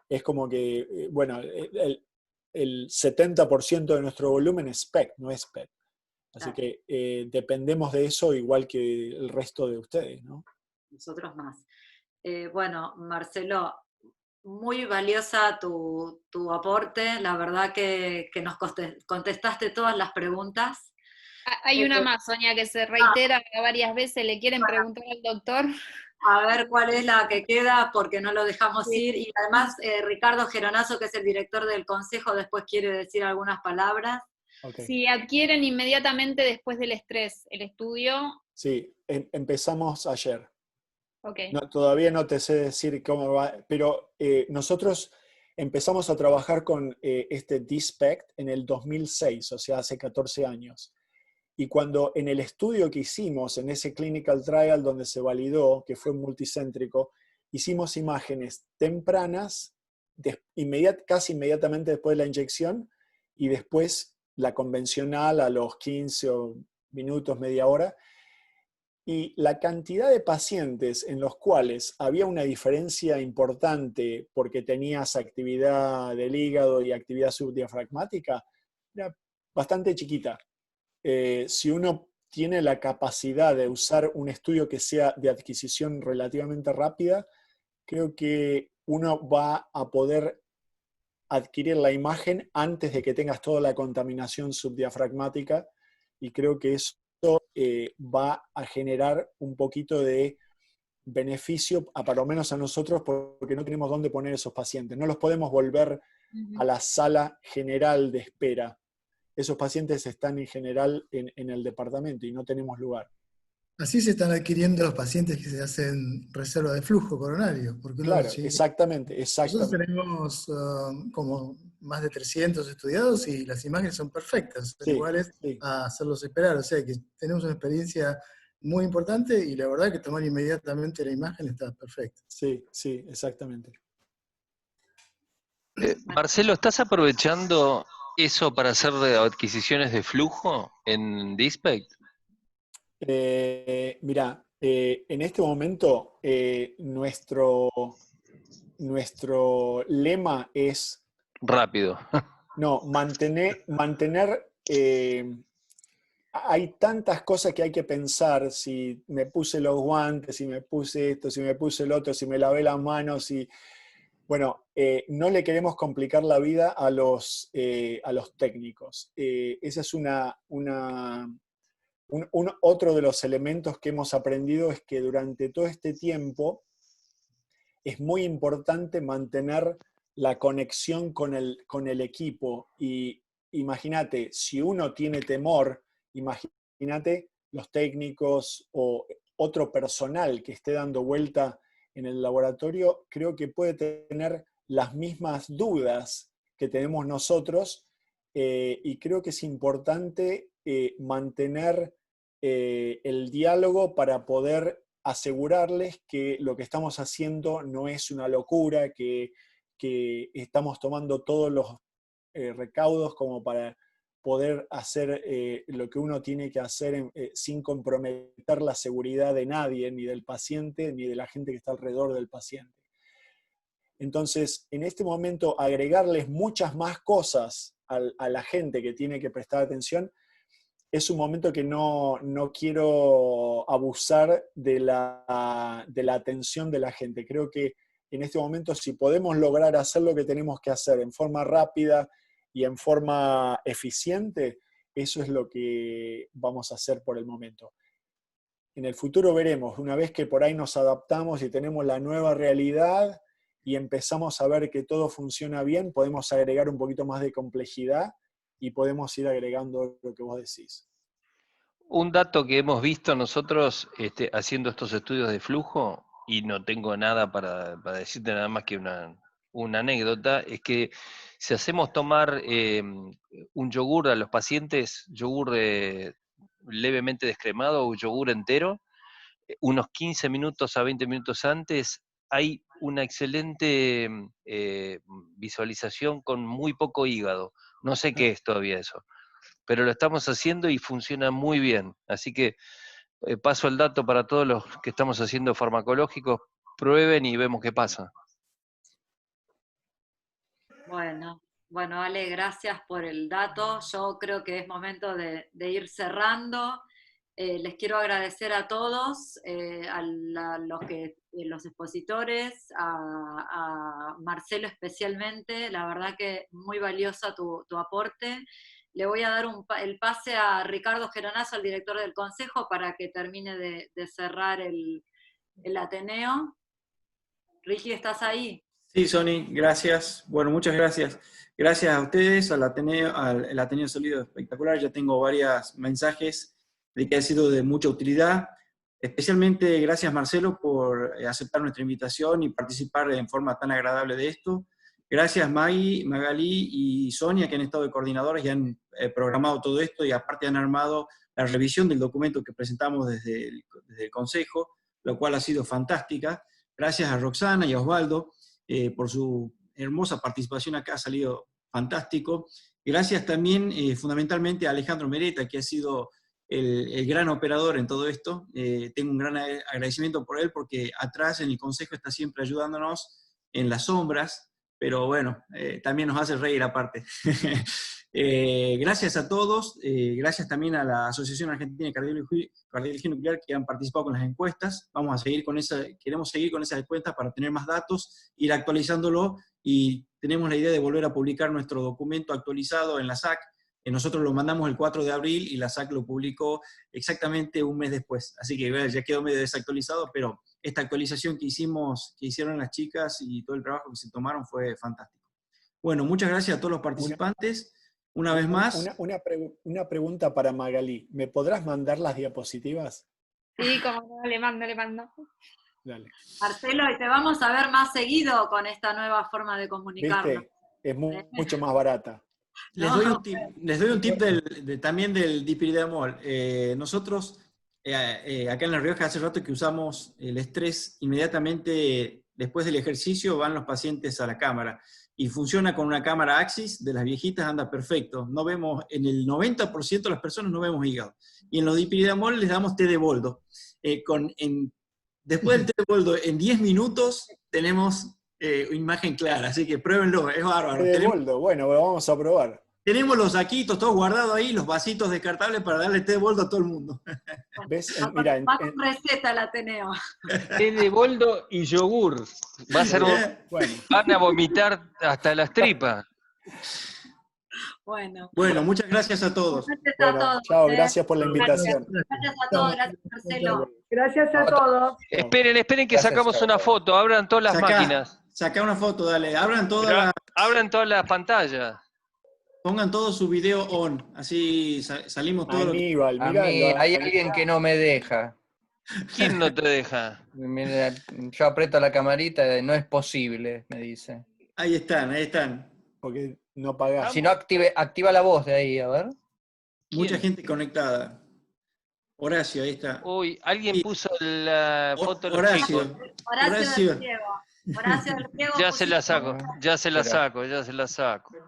es como que bueno, el 70% de nuestro volumen es SPECT, no es PET. Así que dependemos de eso igual que el resto de ustedes, ¿no? Nosotros más. Bueno, Marcelo, muy valiosa tu aporte. La verdad que nos contestaste todas las preguntas. Hay una más, Sonia, que se reitera varias veces. ¿Le quieren preguntar al doctor? A ver cuál es la que queda, porque no lo dejamos Sí. ir. Y además, Ricardo Geronazo, que es el director del consejo, después quiere decir algunas palabras. Okay. Si adquieren inmediatamente después del estrés el estudio. Sí, empezamos ayer. Okay. No, todavía no te sé decir cómo va, pero nosotros empezamos a trabajar con este DSPECT en el 2006, o sea, hace 14 años. Y cuando en el estudio que hicimos, en ese clinical trial donde se validó, que fue multicéntrico, hicimos imágenes tempranas, casi inmediatamente después de la inyección, y después la convencional a los 15 minutos, media hora. Y la cantidad de pacientes en los cuales había una diferencia importante porque tenías actividad del hígado y actividad subdiafragmática era bastante chiquita. Si uno tiene la capacidad de usar un estudio que sea de adquisición relativamente rápida, creo que uno va a poder adquirir la imagen antes de que tengas toda la contaminación subdiafragmática, y creo que eso va a generar un poquito de beneficio, por lo menos a nosotros, porque no tenemos dónde poner esos pacientes. No los podemos volver a la sala general de espera. Esos pacientes están en general en el departamento y no tenemos lugar. Así se están adquiriendo los pacientes que se hacen reserva de flujo coronario. Porque claro, exactamente. Nosotros tenemos como más de 300 estudiados y las imágenes son perfectas, son iguales a hacerlos esperar. O sea que tenemos una experiencia muy importante y la verdad que tomar inmediatamente la imagen está perfecta. Sí, sí, exactamente. Marcelo, ¿estás aprovechando eso para hacer adquisiciones de flujo en DSPECT? Mira, en este momento nuestro lema es... Rápido. No, mantener hay tantas cosas que hay que pensar, si me puse los guantes, si me puse esto, si me puse el otro, si me lavé las manos, bueno, no le queremos complicar la vida a los técnicos. Ese es otro de los elementos que hemos aprendido, es que durante todo este tiempo es muy importante mantener la conexión con el equipo. Y imagínate, si uno tiene temor, imagínate los técnicos o otro personal que esté dando vuelta en el laboratorio, creo que puede tener las mismas dudas que tenemos nosotros, y creo que es importante mantener el diálogo para poder asegurarles que lo que estamos haciendo no es una locura, que estamos tomando todos los recaudos como para poder hacer lo que uno tiene que hacer sin comprometer la seguridad de nadie, ni del paciente, ni de la gente que está alrededor del paciente. Entonces, en este momento, agregarles muchas más cosas a la gente que tiene que prestar atención es un momento que no quiero abusar de la atención de la gente. Creo que en este momento, si podemos lograr hacer lo que tenemos que hacer en forma rápida y en forma eficiente, eso es lo que vamos a hacer por el momento. En el futuro veremos, una vez que por ahí nos adaptamos y tenemos la nueva realidad y empezamos a ver que todo funciona bien, podemos agregar un poquito más de complejidad y podemos ir agregando lo que vos decís. Un dato que hemos visto nosotros haciendo estos estudios de flujo, y no tengo nada para decirte nada más que una anécdota, es que si hacemos tomar un yogur a los pacientes, yogur levemente descremado o yogur entero, unos 15 minutos a 20 minutos antes, hay una excelente visualización con muy poco hígado. No sé qué es todavía eso, pero lo estamos haciendo y funciona muy bien. Así que paso el dato para todos los que estamos haciendo farmacológicos, prueben y vemos qué pasa. Bueno, Ale, gracias por el dato. Yo creo que es momento de ir cerrando. Les quiero agradecer a todos, los expositores, a Marcelo especialmente. La verdad que muy valiosa tu aporte. Le voy a dar el pase a Ricardo Geronazo, el director del Consejo, para que termine de cerrar el Ateneo. Ricky, ¿estás ahí? Sí, Sony, gracias. Bueno, muchas gracias. Gracias a ustedes, al Ateneo Sólido Espectacular. Ya tengo varios mensajes de que ha sido de mucha utilidad. Especialmente gracias, Marcelo, por aceptar nuestra invitación y participar en forma tan agradable de esto. Gracias, Maggie, Magalí y Sonia, que han estado de coordinadores y han programado todo esto y aparte han armado la revisión del documento que presentamos desde el Consejo, lo cual ha sido fantástica. Gracias a Roxana y a Osvaldo por su hermosa participación acá, ha salido fantástico. Gracias también fundamentalmente a Alejandro Mereta, que ha sido el gran operador en todo esto. Tengo un gran agradecimiento por él, porque atrás en el Consejo está siempre ayudándonos en las sombras, pero bueno, también nos hace reír aparte. Gracias a todos, gracias también a la Asociación Argentina de Cardiología Nuclear, que han participado con las encuestas. Vamos a seguir queremos seguir con esas encuestas para tener más datos, ir actualizándolo, y tenemos la idea de volver a publicar nuestro documento actualizado en la SAC. Nosotros lo mandamos el 4 de abril y la SAC lo publicó exactamente un mes después. Así que ya quedó medio desactualizado, pero esta actualización que hicieron las chicas y todo el trabajo que se tomaron fue fantástico. Bueno, muchas gracias a todos los participantes. Una vez más. Una pregunta para Magalí. ¿Me podrás mandar las diapositivas? Sí, como no, le mando. Dale. Marcelo, y te vamos a ver más seguido con esta nueva forma de comunicarnos. ¿Viste? Es mucho más barata. Les doy un tip también del dipiridiamol. Nosotros, acá en La Rioja, hace rato que usamos el estrés inmediatamente después del ejercicio, van los pacientes a la cámara. Y funciona con una cámara Axis de las viejitas, anda perfecto. No vemos, en el 90% de las personas no vemos hígado. Y en los dipiridiamol les damos té de boldo. Después del té de boldo, en 10 minutos tenemos imagen clara, así que pruébenlo, es bárbaro. Té de boldo, bueno, vamos a probar. Tenemos los saquitos todos guardados ahí, los vasitos descartables para darle té de boldo a todo el mundo. ¿Ves? Mira, receta el Ateneo. Té de boldo y yogur. Va a ser Van a vomitar hasta las tripas. Bueno, muchas gracias a todos. Gracias a todos. Chao, gracias por la invitación. Gracias a todos, gracias Marcelo. Gracias a todos. Esperen que gracias, sacamos una foto. Abran todas las máquinas. Sacá una foto, dale. Abran todas las pantallas. Pongan todo su video on, así salimos todos. Aníbal, hay alguien que no me deja. ¿Quién no te deja? Mira, yo aprieto la camarita, no es posible, me dice. Ahí están. Porque no pagás. Si no, activa la voz de ahí, a ver. Mucha gente conectada. Horacio, ahí está. Uy, alguien puso la foto de los Horacio. chicos. Horacio del Riego. Ya se la saco.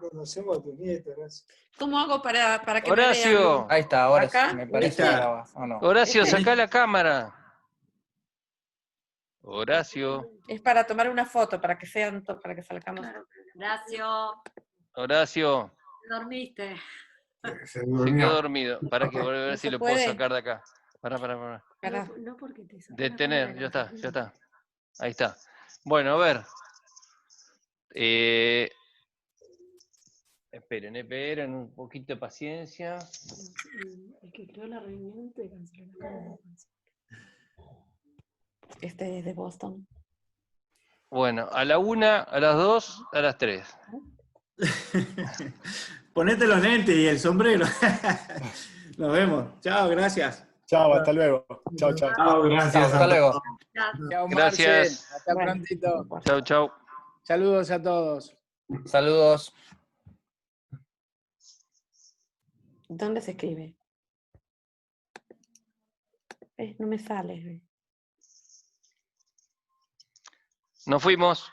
Conocemos a tu nieto, Horacio. ¿Cómo hago para que Horacio. me vean? Ahí está, ahora ¿Acá? sí, me parece que graba, ¿o no? Horacio, sacá la cámara. Horacio. Es para tomar una foto, para que salgamos. Horacio, ¿te dormiste? Se quedó dormido. Para que volver a ver si lo puedo puede. sacar de acá. Para. No porque te Detener, ya está. Ahí está. Bueno, a ver. Esperen un poquito de paciencia. El que creó la reunión te canceló la cámara. Este es de Boston. Bueno, a la 1, a las 2, a las 3. Ponete los lentes y el sombrero. Nos vemos. Chao, gracias. Chao, hasta luego. Chao. Chao, gracias. Hasta luego. Chao, Gracias. Marcel. Hasta prontito. Chau. Saludos a todos. Saludos. ¿Dónde se escribe? No me sale. Nos fuimos.